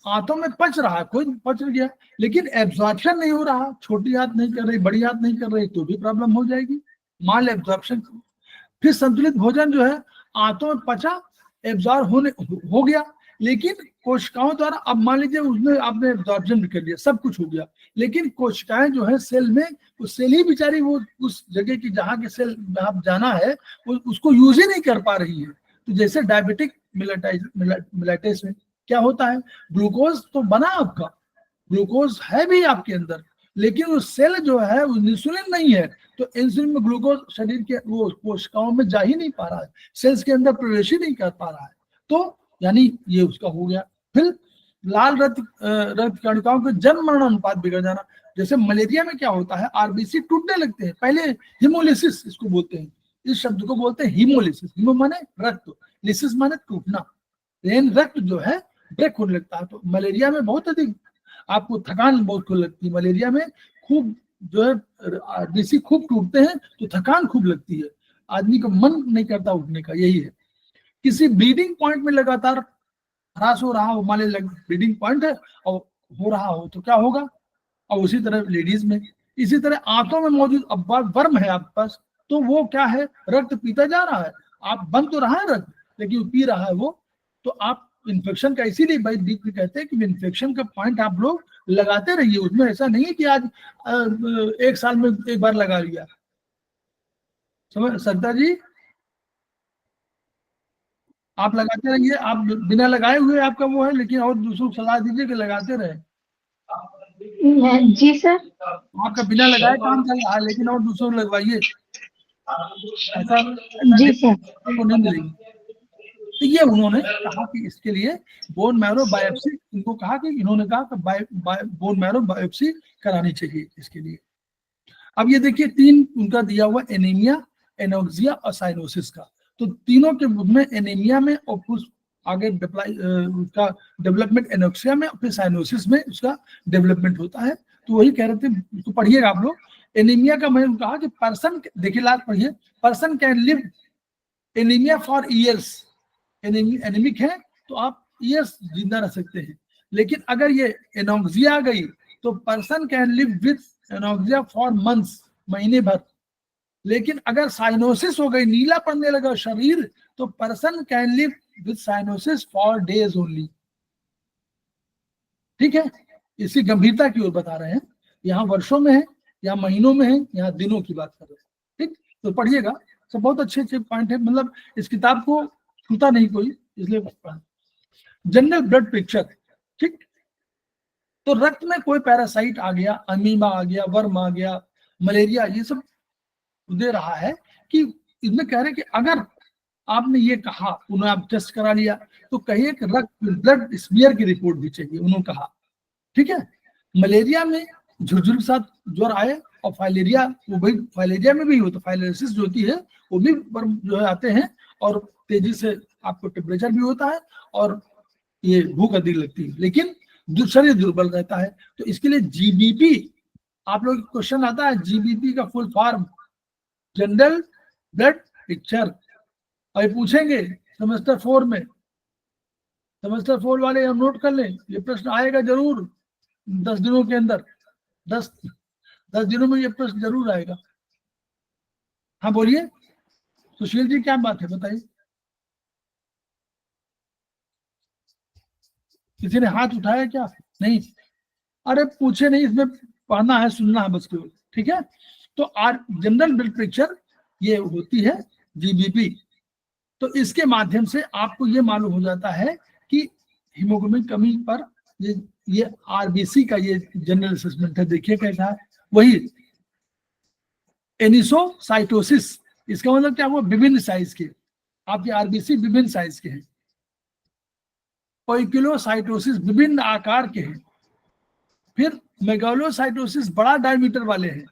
आंतों में पच रहा है, कोई पच गया, लेकिन एब्जॉर्प्शन नहीं हो रहा, छोटी हाथ नहीं कर रही, बड़ी हाथ नहीं कर रही, तो भी प्रॉब्लम हो जाएगी, माल एब्जॉर्प्शन। फिर संतुलित भोजन जो है आंतों में पचा, एब्जॉर्ब हो गया, लेकिन कोशिकाओं द्वारा, अब मान लीजिए उसमें आपने एब्जॉर्प्शन भी कर लिया, सब कुछ हो गया, लेकिन कोशिकाएं जो है सेल में, उस सेल ही बेचारी वो उस जगह की जहाँ के सेल आप जाना है उसको यूज ही नहीं कर पा रही है। तो जैसे डायबिटिक मिलेटाइटिस में क्या होता है, ग्लूकोज तो बना आपका, ग्लूकोज है भी आपके अंदर, लेकिन वो सेल जो है वो इंसुलिन नहीं है, तो इंसुलिन में ग्लूकोज शरीर के वो कोशिकाओं में जा ही नहीं पा रहा है, सेल्स के अंदर प्रवेश ही नहीं कर पा रहा है, तो यानी ये उसका हो गया। फिर लाल रक्त कणिकाओं के जन्म मरण अनुपात बिगड़ जाना, जैसे मलेरिया में क्या होता है, आरबीसी टूटने लगते हैं, पहले हिमोलिसिस इसको बोलते हैं, इस शब्द को बोलते हैं हिमोलिसिस, हिमो माने रक्त, लिसिस माने टूटना, रक्त जो है ब्रेक होने लगता है। तो मलेरिया में बहुत अधिक आपको थकान बहुत लगती है, मलेरिया में खूब जो है आरबीसी खूब टूटते हैं तो थकान खूब लगती है, आदमी का मन नहीं करता उठने का, यही है। किसी ब्लीडिंग पॉइंट में लगातार ह्रास हो रहा हो, मान लीजिए ब्लीडिंग पॉइंट है और हो रहा हो तो क्या होगा, और उसी तरह लेडीज में, इसी तरह आंतों में मौजूद अब वर्म है आपके पास, तो वो क्या है, रक्त पीता जा रहा है, आप बन तो रहा है रक्त लेकिन पी रहा है वो, तो आप इन्फेक्शन का, इसीलिए भाई बीच में कहते हैं कि इन्फेक्शन का पॉइंट आप लोग लगाते रहिए, उसमें ऐसा नहीं है कि आज एक साल में एक बार लगा लिया, समझ सकता जी, आप लगाते रहिए, आप बिना लगाए हुए आपका वो है, लेकिन और दूसरों को सलाह दीजिए कि लगाते रहे। जी सर। आपका बिना लगाए काम चल रहा है, लेकिन और दूसरों को लगवाइए, ऐसा जी सर। को नहीं मिलेगी। तो ये उन्होंने कहा कि इसके लिए बोन मैरो बायोप्सी, इनको कहा कि इन्होंने कहा कि बोन मैरो बायोप्सी करानी चाहिए इसके लिए। अब ये देखिए तीन उनका दिया हुआ, एनीमिया, एनोक्सिया और साइनोसिस का, तो तीनों के में एनीमिया में और कुछ आगे उसका डेवलपमेंट एनोक्सिया में, फिर साइनोसिस में उसका डेवलपमेंट होता है। तो वही कह रहे थे, तो पढ़िएगा आप लोग। एनीमिया का मैंने कहा कि पर्सन, देखिए लास्ट पढ़िए, person can live anaemia for years, anaemic है तो आप ईयर्स जिंदा रह सकते हैं, लेकिन अगर ये एनोक्सिया आ गई तो person can live with anoxia for months, महीने भर, लेकिन अगर साइनोसिस हो गई, नीला पड़ने लगा शरीर, तो person can live with cyanosis for days only. ठीक है, इसी गंभीरता की ओर बता रहे हैं, यहाँ वर्षों में है, यहाँ महीनों में है, यहाँ दिनों की बात कर रहे हैं। ठीक, तो पढ़िएगा, सब बहुत अच्छे अच्छे पॉइंट है, मतलब इस किताब को छूता नहीं कोई, इसलिए जनरल ब्लड पिक्चर। ठीक, तो रक्त में कोई पैरासाइट आ गया, अमीबा आ गया, वर्म आ गया, मलेरिया, ये सब दे रहा है कि इसमें कह रहे हैं कि अगर आपने ये कहा, उन्होंने आप टेस्ट करा लिया, तो कहिए कि रक्त ब्लड स्मीयर की रिपोर्ट भी चाहिए, उन्होंने कहा। ठीक है, मलेरिया में झुरझुर के साथ ज्वर आए और फाइलेरिया, वो भी फाइलेरिया में भी होता है, फाइलेरिसिस जो होती है वो भी जो है आते हैं, और तेजी से आपको टेम्परेचर भी होता है और ये भूख अधिक लगती है, लेकिन शरीर दुर्बल रहता है। तो इसके लिए जीबीपी, आप लोग क्वेश्चन आता है जीबीपी का full form general blood picture, और ये पूछेंगे सेमेस्टर 4 में, सेमेस्टर 4 वाले हम नोट कर लें, ये प्रश्न आएगा जरूर 10 दिनों के अंदर, 10 दिनों में ये प्रश्न जरूर आएगा। हाँ बोलिए सुशील जी, क्या बात है बताइए। किसी ने हाथ उठाया क्या? नहीं, अरे पूछे नहीं, इसमें पढ़ना है सुनना है बस केवल, ठीक है। तो जनरल ब्लड प्रेशर ये होती है जीबीपी, तो इसके माध्यम से आपको ये मालूम हो जाता है कि हीमोग्लोबिन कमी पर ये आरबीसी का ये जनरल असेसमेंट है। देखिए कैसा है, वही एनिसोसाइटोसिस, इसका मतलब क्या हुआ, विभिन्न साइज के, आपके आरबीसी विभिन्न साइज के हैं। पोइकिलोसाइटोसिस विभिन्न आकार के हैं। फिर मेगालोसाइटोसिस बड़ा डायमीटर वाले हैं,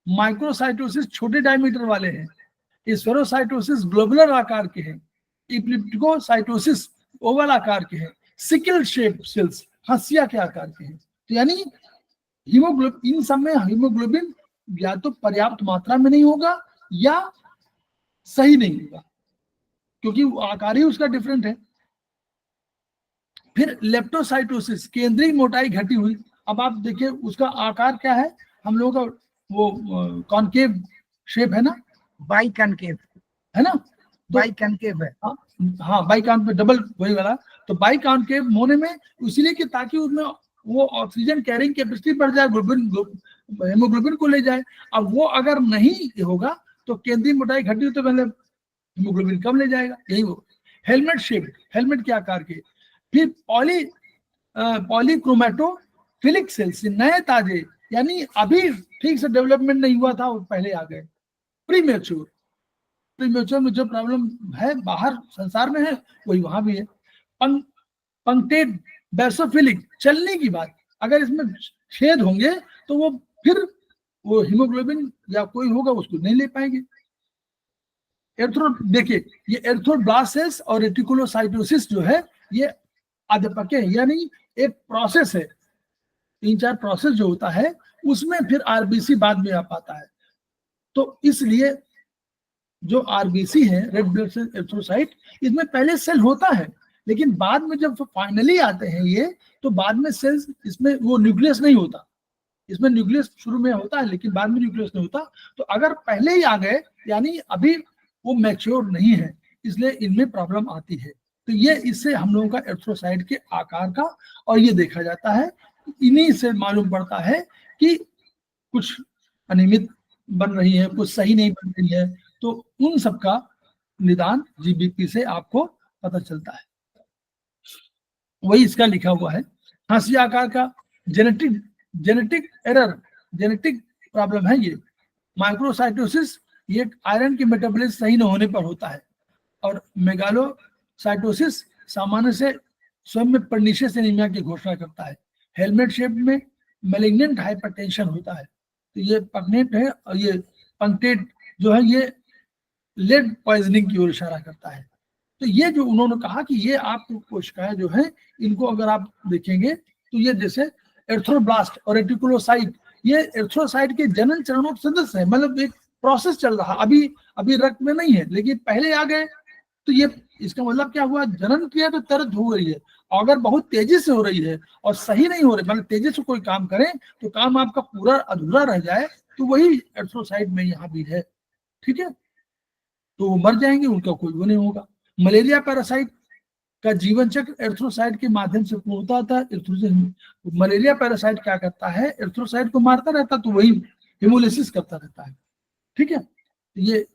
माइक्रोसाइटोसिस छोटे डायमीटर वाले हैं, स्फेरोसाइटोसिस ग्लोबुलर आकार के हैं, इप्लिप्टिकोसाइटोसिस ओवल आकार के हैं, सिकल शेप सेल्स हंसिया के आकार के हैं। तो यानी हीमोग्लोबिन, इन सब में हीमोग्लोबिन या तो पर्याप्त मात्रा में नहीं होगा या सही नहीं होगा, क्योंकि आकार ही उसका डिफरेंट है। फिर लेप्टोसाइटोसिस, केंद्रीय मोटाई घटी हुई। अब आप देखिए उसका आकार क्या है, हम लोगों का वो कॉनकेव शेप है ना, बाई कनकेव है ना, बाई कनकेव है। हाँ बाई कॉनकेव, डबल वही वाला। तो बाई कॉनकेव होने में इसलिए कि ताकि उसमें वो ऑक्सीजन कैरिंग कैपेसिटी बढ़ जाए, हेमोग्लोबिन को ले जाए। अब वो अगर नहीं होगा तो केंद्रीय मोटाई घटी तो पहले हीमोग्लोबिन कम ले जाएगा, यही वो। हेलमेट शेप, हेलमेट के आकार के। फिर पॉलीक्रोमेटोफिलिक सेल्स, नए ताजे, यानी अभी ठीक से डेवलपमेंट नहीं हुआ था, वो पहले आ गए। प्रीमेच्योर में जो प्रॉब्लम है बाहर संसार में है वही वहां भी है। पंक्टेड बेसोफिलिक, चलने की बात, अगर इसमें छेद होंगे तो वो फिर वो हीमोग्लोबिन या कोई होगा उसको नहीं ले पाएंगे। देखिए ये एर्थ्रोब्लास्ट सेल्स और रेटिकुलोसाइटोसिस जो है ये अधपके, यानी एक प्रोसेस है, 3-4 प्रोसेस जो होता है उसमें फिर आरबीसी बाद में आ पाता है। तो इसलिए जो आरबीसी है, रेड ब्लड सेल एरिथ्रोसाइट, इसमें पहले सेल होता है, लेकिन बाद में जब फाइनली आते हैं ये, तो बाद में सेल्स, इसमें वो न्यूक्लियस नहीं होता। इसमें न्यूक्लियस शुरू में होता है लेकिन बाद में न्यूक्लियस नहीं होता। तो अगर पहले ही आ गए यानी अभी वो मैच्योर नहीं है, इसलिए इनमें प्रॉब्लम आती है। तो ये इससे हम लोगों का एरिथ्रोसाइट के आकार का और ये देखा जाता है, इन्हीं से मालूम पड़ता है कि कुछ अनियमित बन रही है, कुछ सही नहीं बन रही है। तो उन सब का निदान जीबीपी से आपको पता चलता है, वही इसका लिखा हुआ है। हंसी आकार का जेनेटिक एरर, जेनेटिक प्रॉब्लम है ये। माइक्रोसाइटोसिस, ये आयरन की मेटाबॉलिज्म सही न होने पर होता है। और मेगालोसाइटोसिस सामान्य से स्वयं में पर्निशियस एनीमिया की घोषणा करता है। हेलमेट शेप में मैलिग्नेंट हाइपरटेंशन होता है। तो ये पगनेट है, और ये पंक्टेट जो है ये लेड पॉइजनिंग की ओर इशारा करता है। तो ये जो उन्होंने कहा कि ये आपको कोशिकाएं जो है इनको अगर आप देखेंगे तो ये जैसे एर्थ्रोब्लास्ट और रेटिकुलोसाइट, ये एर्थ्रोसाइट के जनन चरणों के सदस्य है, मतलब एक प्रोसेस चल रहा, अभी रक्त में नहीं है लेकिन पहले आ गए। तो ये इसका मतलब क्या हुआ, जनन क्रिया तो तुरंत हो रही है, अगर बहुत तेजी से हो रही है और सही नहीं हो रही, मतलब तेजी से कोई काम करें तो काम आपका पूरा अधूरा रह जाए, तो वही एर्थ्रोसाइट में यहाँ भी है, ठीक है। तो वो मर जाएंगे, उनका कोई वो नहीं होगा। मलेरिया पैरासाइट का जीवन चक्र एर्थ्रोसाइट के माध्यम से पूर्ण होता है। मलेरिया पैरासाइट क्या करता है, एर्थ्रोसाइट को मारता रहता, तो वही हिमोलिसिस करता रहता है, ठीक है। ये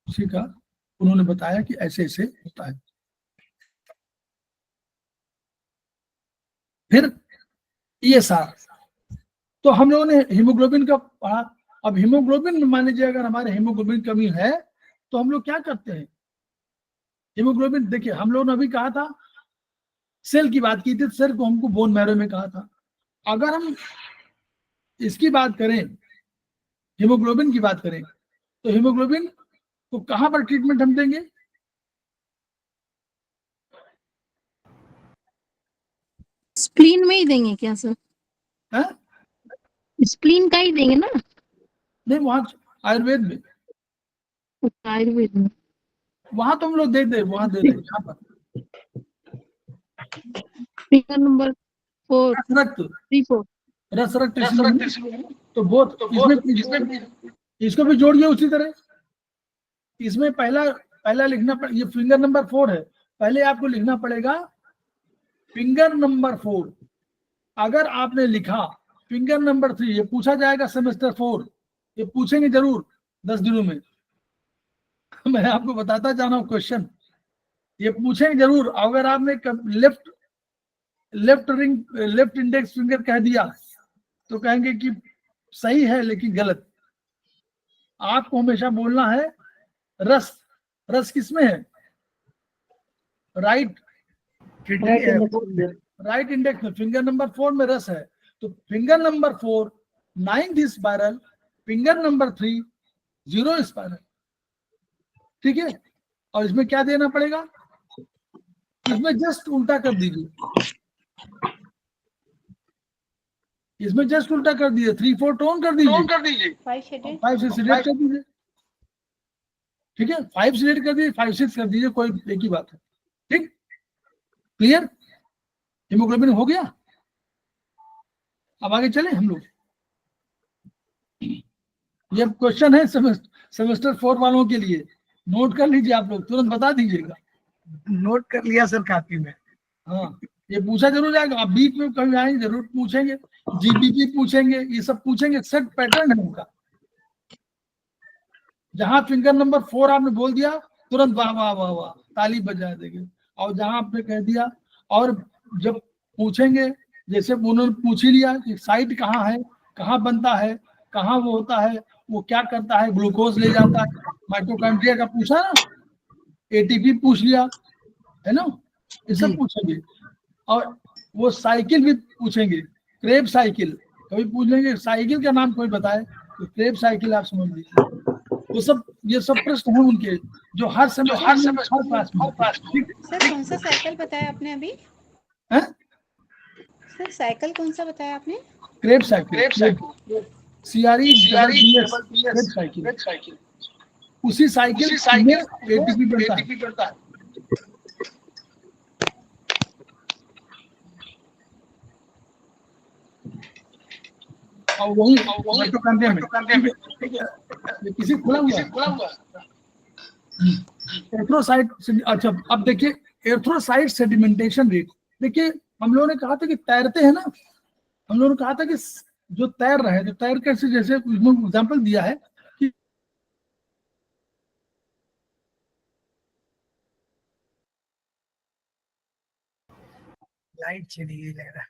उसी का उन्होंने बताया कि ऐसे ऐसे होता है। फिर ये सार, तो हम लोगों ने हीमोग्लोबिन का पढ़ा। अब हीमोग्लोबिन में मान लीजिए अगर हमारे हीमोग्लोबिन कमी है तो हम लोग क्या करते हैं, हीमोग्लोबिन देखिए हम लोगों ने अभी कहा था, सेल की बात की थी, सेल को हमको बोन मैरो में कहा था। अगर हम इसकी बात करें, हीमोग्लोबिन की बात करें, तो हीमोग्लोबिन को कहां पर ट्रीटमेंट हम देंगे? स्प्लीन में ही देंगे क्या सर? है? स्प्लीन का ही देंगे ना? नहीं, वहां आयुर्वेद में, आयुर्वेद में वहां तो हम लोग दे वहां दे रहे हैं, यहाँ पर फिंगर नंबर 4 रक्त 3 4 रस रक्त इसमें, तो बहुत इसमें इसको भी जोड़िए उसी तरह। इसमें पहला लिखना ये फिंगर नंबर 4 है, पहले आपको लिखना पड़ेगा फिंगर नंबर 4। अगर आपने लिखा फिंगर नंबर 3, ये पूछा जाएगा सेमेस्टर 4, ये पूछेंगे जरूर 10 दिनों में। मैं आपको बताता जा रहा हूँ क्वेश्चन, ये पूछेंगे जरूर। अगर आपने लेफ्ट इंडेक्स फिंगर कह दिया तो कहेंगे कि सही है लेकिन गलत। आपको हमेशा बोलना है रस। रस किसमें है? राइट इंडेक्स में, फिंगर नंबर 4 में रस है। तो finger number 4 9th spiral, finger number 3 0 spiral. ठीक है, और इसमें क्या देना पड़ेगा? इसमें जस्ट उल्टा कर दीजिए, इसमें जस्ट उल्टा कर दीजिए, 3 4 टोन कर दीजिए, 5 से सिलेक्ट कर दीजिए। ठीक है, 5 सिलेक्ट कर दीजिए, 5 6 कर दीजिए, कोई एक ही बात है। ठीक, क्लियर? हीमोग्लोबिन हो गया। अब आगे चले हम लोग। ये क्वेश्चन है सेमेस्टर 4 वालों के लिए, नोट कर लीजिए, आप लोग तुरंत बता दीजिएगा। नोट कर लिया सर कापी में। हाँ, ये पूछा जरूर जाएगा, आप बीच में कभी आएंगे जरूर पूछेंगे, जीबीपी पूछेंगे, ये सब पूछेंगे, सेट पैटर्न है उनका। जहां फिंगर नंबर 4 आपने बोल दिया, तुरंत वाह वाह वाह वाह ताली बजा देंगे। और जहां आपने कह दिया, और जब पूछेंगे, जैसे उन्होंने पूछ ही लिया कि साइट कहाँ है, कहाँ बनता है, कहाँ वो होता है, वो क्या करता है, ग्लूकोज ले जाता है, माइटोकॉन्ड्रिया का पूछा ना, एटीपी पूछ लिया, है ना, ये सब पूछेंगे। और वो साइकिल भी पूछेंगे, क्रेब साइकिल कभी पूछ लेंगे, साइकिल का नाम कोई बताए तो क्रेब साइकिल आप समझ लीजिए। वो सब, ये सब प्रश्न हैं उनके, जो हर समय हर क्लास में। सर कौन सा साइकिल बताया आपने अभी? हैं? सर साइकिल कौन सा बताया आपने? Krebs cycle, CRE Krebs cycle, उसी साइकिल में एटीपी बनता है। और वही माइटोकॉन्ड्रिया में ये किसी खुला हुआ एर्थ्रोसाइट। अच्छा, अब देखिए एर्थ्रोसाइट सेडिमेंटेशन रेट। देखिए हम लोगों ने कहा था कि तैरते हैं ना, हम लोगों ने कहा था कि जो तैर रहे हैं, तो तैर कैसे, जैसे एग्जाम्पल दिया है कि लाइट चली गई लग रहा है।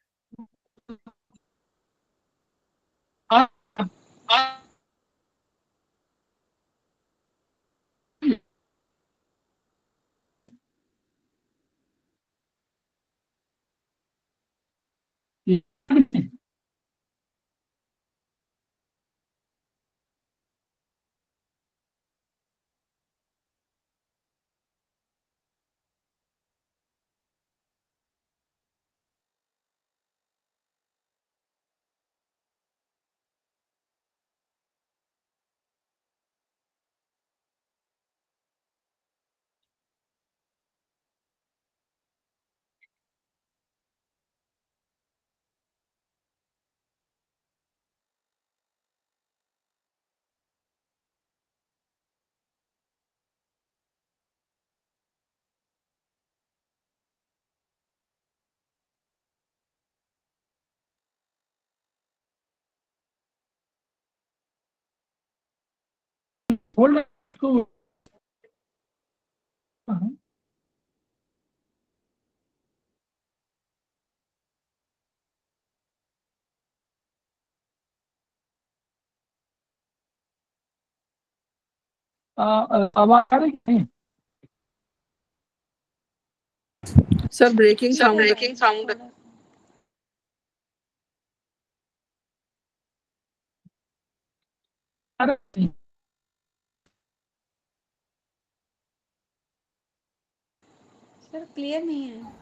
होल्ड को आवाज आ रही नहीं? Sir breaking sound sir clear नहीं है।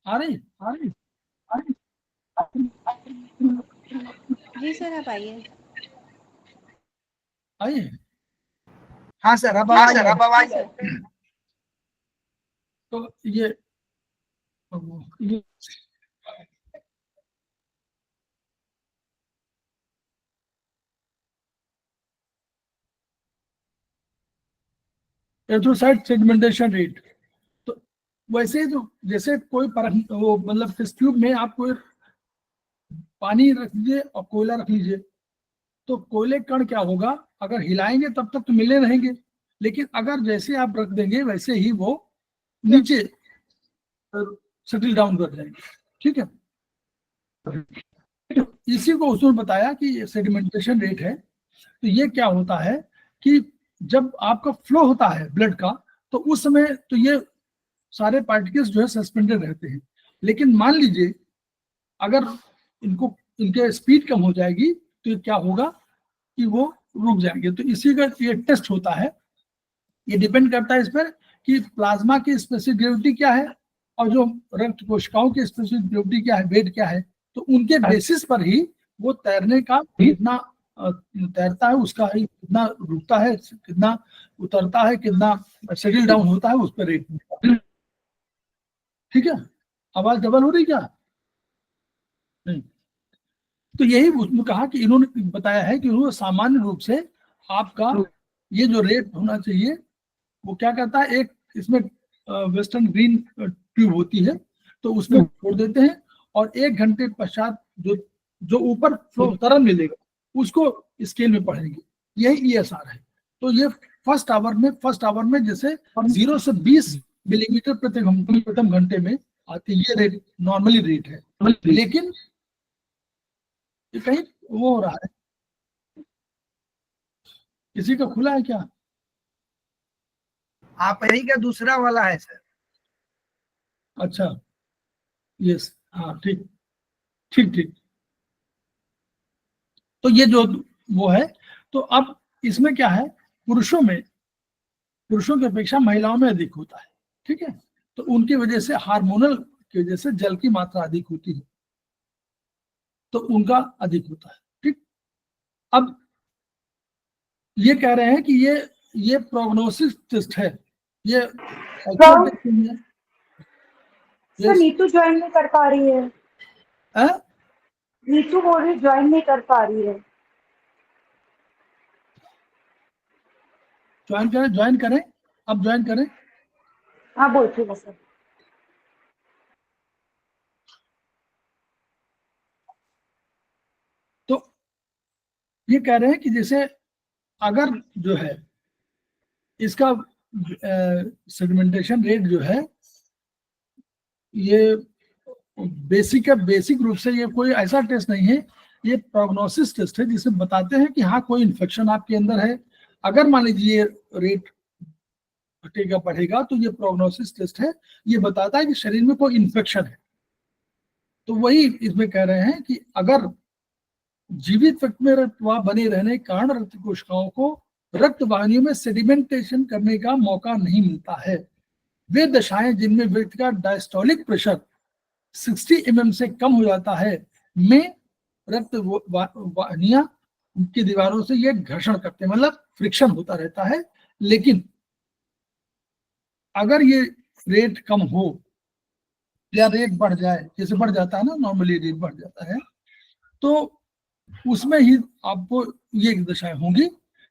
आ रही आ रही आ रही। जी सर आप आइए। आई। हाँ सर, अब जी आवाज सर, आ अब रही आवाज। तो ये एर्थ्रोसाइट सेगमेंटेशन रेट। तो वैसे ही तो जैसे कोई परख वो मतलब टेस्ट ट्यूब में आप कोई पानी रख दीजिए और कोयला रख लीजिए, तो कोयले कण क्या होगा, अगर हिलाएंगे तब तक तो मिले रहेंगे, लेकिन अगर जैसे आप रख देंगे वैसे ही वो नीचे सेटल डाउन कर जाएंगे। ठीक है, तो इसी को उसने बताया कि ये सेडिमेंटेशन रेट है। तो ये क्या होता है कि जब आपका फ्लो होता है ब्लड का, तो उस समय तो ये सारे पार्टिकल्स जो है सस्पेंडेड रहते हैं, लेकिन मान लीजिए अगर इनके स्पीड कम हो जाएगी तो ये क्या होगा कि वो रुक जाएंगे। तो इसी का ये टेस्ट होता है। ये डिपेंड करता है इस पर कि प्लाज्मा की स्पेसिफिक ग्रेविटी क्या है और जो रक्त कोशिकाओं की स्पेसिफिक ग्रेविटी क्या है, वेट क्या है, तो उनके बेसिस पर ही वो तैरने का कितना तैरता है, उसका ही कितना रुकता है, कितना उतरता है, कितना सेटल डाउन होता है, उस पर रेट मिलता है। ठीक है, आवाज डबल हो रही क्या? नहीं। तो यही उसने कहा कि इन्होंने बताया है कि उन्होंने सामान्य रूप से आपका ये जो रेट होना चाहिए वो क्या करता है, एक इसमें वेस्टर्न ग्रीन ट्यूब होती है, तो उसमें छोड़ देते हैं और 1 घंटे पश्चात जो जो ऊपर फ्लो तरल मिलेगा उसको स्केल में पढ़ेंगे। यही ESR है। तो ये फर्स्ट आवर में जैसे 0 से 20 मिलीमीटर प्रति घंटे में आती है, ये रेट नॉर्मली रेट है। लेकिन ये कहीं वो हो रहा है, किसी का खुला है क्या? आप ही का दूसरा वाला है सर। अच्छा, यस, हाँ, ठीक ठीक ठीक। तो ये जो वो है, तो अब इसमें क्या है, पुरुषों की अपेक्षा महिलाओं में अधिक होता है। ठीक है, तो उनकी वजह से हार्मोनल की वजह से जल की मात्रा अधिक होती है, तो उनका अधिक होता है। ठीक, अब ये कह रहे हैं कि ये प्रोग्नोसिस टेस्ट है, ये सर yes, नीतू ज्वाइन नहीं कर पा रही है। नीतू बोल रही ज्वाइन नहीं कर पा रही है। ज्वाइन करें, अब ज्वाइन करें। हाँ बोलती है सर। तो ये कह रहे हैं कि जैसे अगर जो है इसका सेडिमेंटेशन रेट जो है ये बेसिक रूप से ये कोई ऐसा टेस्ट नहीं है, ये प्रोग्नोसिस टेस्ट है जिसे बताते हैं कि हाँ कोई इन्फेक्शन आपके अंदर है। अगर मान लीजिए रेट घटेगा बढ़ेगा तो ये प्रोग्नोसिस टेस्ट है, ये बताता है कि शरीर में कोई इन्फेक्शन है। तो वही इसमें कह रहे हैं कि अगर जीवित रक्त में रक्तवाह बने रहने के कारण रक्त कोशिकाओं को रक्त वाहिनियों में सेडिमेंटेशन करने का मौका नहीं मिलता है, वे दशाएं जिनमें व्यक्ति का डायस्टोलिक प्रेशर 60 mm से कम हो जाता है में रक्त वाहिनियां की दीवारों से ये घर्षण करते हैं, मतलब फ्रिक्शन होता रहता है। लेकिन अगर ये रेट कम हो या रेट बढ़ जाए, जैसे बढ़ जाता है ना, नॉर्मली रेट बढ़ जाता है, तो उसमें ही आपको ये दशाएं होंगी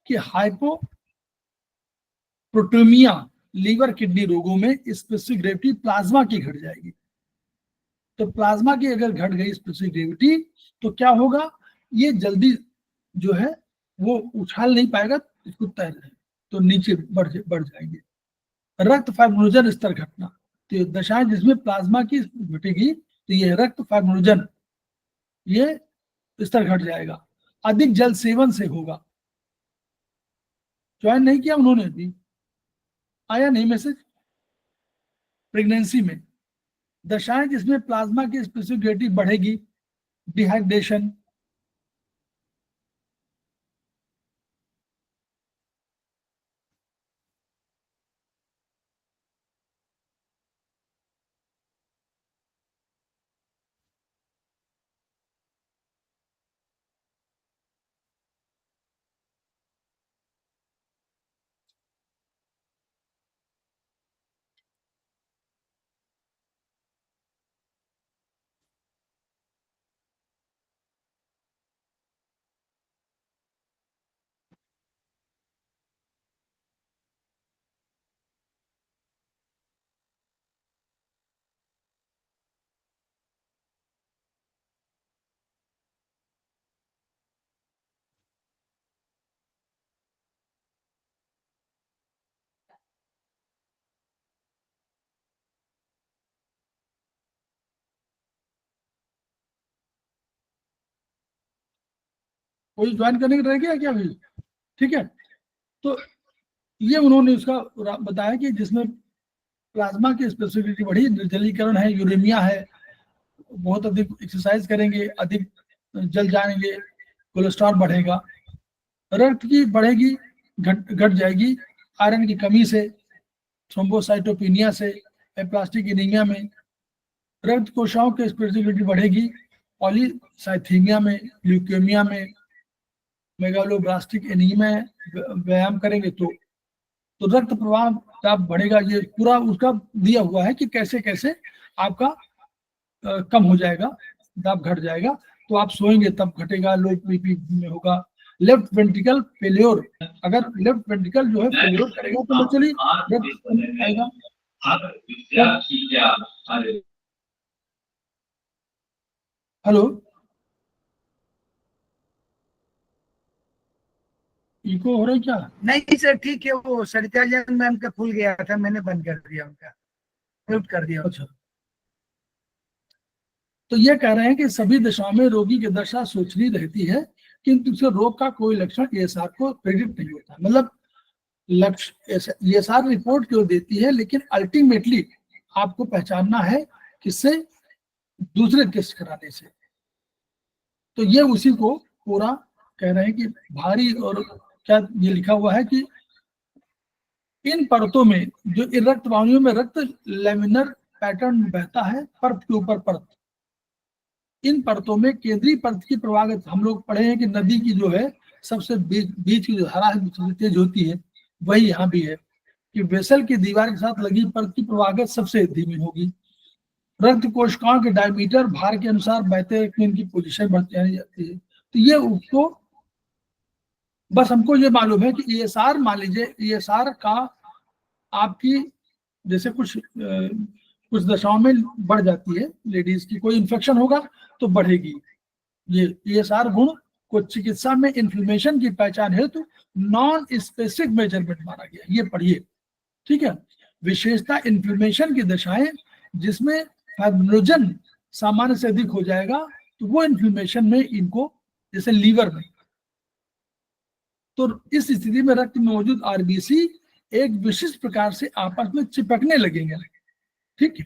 कि हाइपोप्रोटेमिया, लीवर किडनी रोगों में स्पेसिफिक ग्रेविटी प्लाज्मा की घट जाएगी। तो प्लाज्मा की अगर घट गई स्पेसिफिक ग्रेविटी तो क्या होगा, ये जल्दी जो है वो उछाल नहीं पाएगा, इसको तैर तो नीचे बढ़ जाएंगे। रक्त फाइब्रिनोजन स्तर घटना, तो दशाएं जिसमें प्लाज्मा की घटेगी तो ये रक्त फाइब्रिनोजन ये स्तर घट जाएगा। अधिक जल सेवन से होगा, ज्वाइन नहीं किया उन्होंने भी, आया नहीं मैसेज। प्रेगनेंसी में दशाएं जिसमें प्लाज्मा की स्पेसिफिक बढ़ेगी, डिहाइड्रेशन, कोई ज्वाइन करने का रह गया क्या अभी? ठीक है, तो ये उन्होंने उसका बताया कि जिसमें प्लाज्मा की स्पेसिफिसिटी बढ़ी, निर्जलीकरण है, यूरेमिया है, बहुत अधिक एक्सरसाइज करेंगे, अधिक जल जाएंगे, कोलेस्ट्रॉल बढ़ेगा, रक्त की बढ़ेगी, घट जाएगी आयरन की कमी से, थ्रोम्बोसाइटोपिनिया से, एप्लास्टिक एनीमिया में, रक्त कोशिकाओं की स्पेसिफिसिटी बढ़ेगी, पॉलीसाइथीमिया में, ल्यूकेमिया में, मेगालोब्लास्टिक एनीमिया व्यायाम करेंगे तो रक्त प्रवाह दाब बढ़ेगा। ये पूरा उसका दिया हुआ है कि कैसे कैसे आपका कम हो जाएगा, दाब घट जाएगा। तो आप सोएंगे तब घटेगा, लो बीपी में होगा। लेफ्ट वेंट्रिकल फेल्योर, अगर लेफ्ट वेंट्रिकल जो है फेल्योर करेगा तो चलिए रक्त आएगा। हेलो, इको हो रहा है क्या? नहीं सर ठीक है, वो सरिता जैन मैम का खुल गया था, मैंने बंद कर दिया, उनका म्यूट कर दिया। अच्छा, तो ये कह रहे हैं कि सभी दशाओं में रोगी की दशा सोचनी रहती है किंतु उसे रोग का कोई लक्षण ESR को प्रेडिक्ट नहीं होता। मतलब लक्ष्य ESR रिपोर्ट क्यों देती है, लेकिन अल्टीमेटली आपको पहचानना है किससे, दूसरे टेस्ट कराने से। तो ये उसी को पूरा कह रहे हैं कि भारी, और क्या ये लिखा हुआ है कि इन परतों में जो रक्त वाहिनियों में रक्त लेमिनर पैटर्न बहता है, परत के ऊपर परत, इन परतों में केंद्रीय परत की प्रवाहगत, हम लोग पढ़े हैं कि नदी की जो है सबसे बीच की जो धारा है सबसे तेज होती है, वही यहाँ भी है कि वेसल की दीवार के साथ लगी परत की प्रवाहगत सबसे धीमी होगी। रक्त कोशिकाओं के डायमीटर भार के अनुसार बहते रक्त में इनकी पोजीशन बढ़ती जाती है। तो ये उसको बस हमको ये मालूम है कि ESR, मान लीजिए ESR का आपकी जैसे कुछ दशाओं में बढ़ जाती है, लेडीज की कोई इन्फेक्शन होगा तो बढ़ेगी। ये ESR गुण को चिकित्सा में इन्फ्लेमेशन की पहचान हेतु नॉन स्पेसिफिक मेजरमेंट माना गया। ये पढ़िए, ठीक है। विशेषता इन्फ्लेमेशन की दशाएं जिसमें फाइब्रिनोजन सामान्य से अधिक हो जाएगा, तो वो इन्फ्लेमेशन में इनको, जैसे लीवर में, तो इस स्थिति में रक्त में मौजूद आरबीसी एक विशिष्ट प्रकार से आपस में चिपकने लगेंगे। ठीक है।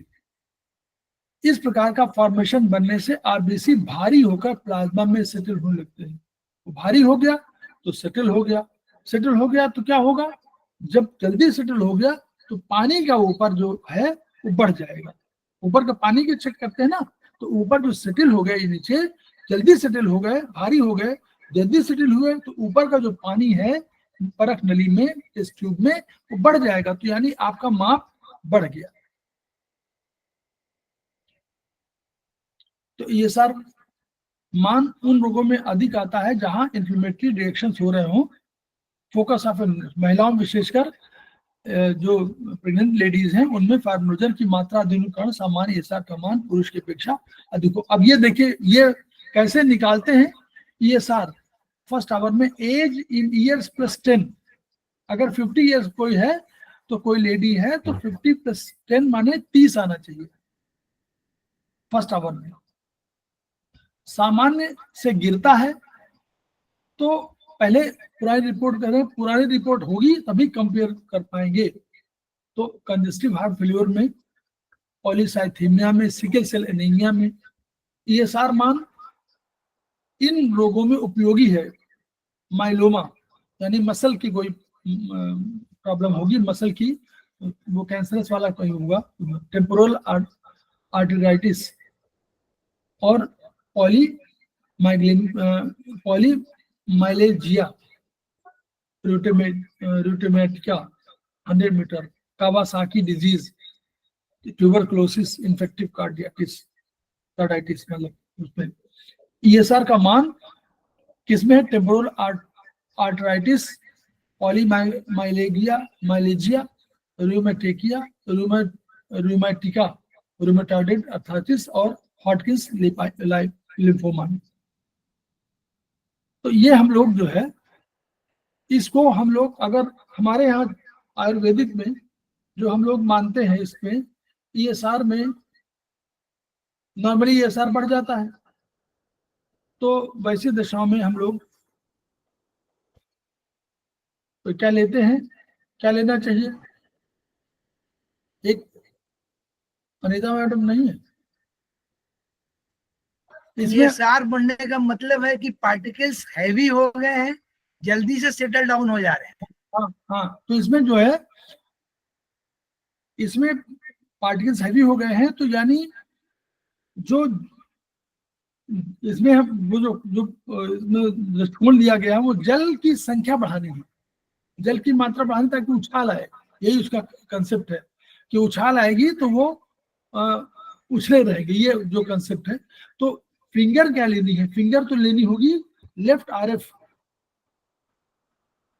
इस प्रकार का फॉर्मेशन बनने से आरबीसी भारी होकर प्लाज्मा में सेटल होने लगते हैं। तो भारी हो गया तो सेटल हो गया, सेटल हो गया तो क्या होगा, जब जल्दी सेटल हो गया तो पानी का ऊपर जो है वो बढ़ जाएगा। ऊपर का पानी के चेक करते हैं ना, तो ऊपर जो सेटल हो गए, नीचे जल्दी सेटल हो गए, भारी हो गए, जल्दी सेटल हुए, तो ऊपर का जो पानी है परख नली में, इस ट्यूब में, वो बढ़ जाएगा। तो यानी आपका माप बढ़ गया। तो ये सर मान उन रोगों में अधिक आता है जहां इन्फ्लेमेटरी रिएक्शंस हो रहे हों। फोकस ऑफ महिलाओं विशेषकर जो प्रेग्नेंट लेडीज हैं उनमें फाइब्रिनोजन की मात्रा अधिक होने के कारण सामान्य ESR का मान पुरुष की अपेक्षा अधिक हो। अब ये देखिए ये कैसे निकालते हैं ESR फर्स्ट आवर में, एज इन ईयर्स प्लस 10। अगर 50 ईयर्स कोई है तो कोई लेडी है तो 50 प्लस 10 माने 30 आना चाहिए फर्स्ट आवर में। सामान्य से गिरता है तो पहले पुरानी रिपोर्ट करें, पुरानी रिपोर्ट होगी तभी कंपेयर कर पाएंगे। तो कंजेस्टिव हार्ट फेल्योर में, पॉलीसाइथेमिया में, सिकल सेल एनीमिया में ESR मान इन रोगों में उपयोगी है। माइलोमा यानी मसल की कोई प्रॉब्लम होगी, मसल की, वो कैंसरस वाला कोई होगा, टेम्पोरल आर्टेराइटिस, और polymyalgia rheumatica 100 metre, Kawasaki disease, tuberculosis, infective carditis, मतलब उसमें ESR का मान किसमें है, temporal arteritis, polymyalgia, rheumatica, rheumatoid arthritis और हॉटकिंस लिम्फोमा। तो ये हम लोग जो है इसको हम लोग, अगर हमारे यहाँ आयुर्वेदिक में जो हम लोग मानते हैं, इसमें ESR में नॉर्मली ESR बढ़ जाता है, तो वैसी दशाओं में हम लोग तो क्या लेते हैं, क्या लेना चाहिए। एक अनीता मैडम नहीं है इसमें, ESR बढ़ने का मतलब है कि पार्टिकल्स हैवी हो गए हैं, जल्दी से सेटल डाउन हो जा रहे हैं। हाँ हाँ, तो इसमें जो है, इसमें पार्टिकल्स हैवी हो गए हैं, तो यानी जो इसमें वो जो दृष्टिकोण दिया गया है वो जल की संख्या बढ़ानी है, जल की मात्रा बढ़ानी ताकि उछाल आए। यही उसका कंसेप्ट है कि उछाल आएगी तो वो उछले रहेगी, ये जो कंसेप्ट है। तो फिंगर क्या लेनी है, फिंगर तो लेनी होगी लेफ्ट RF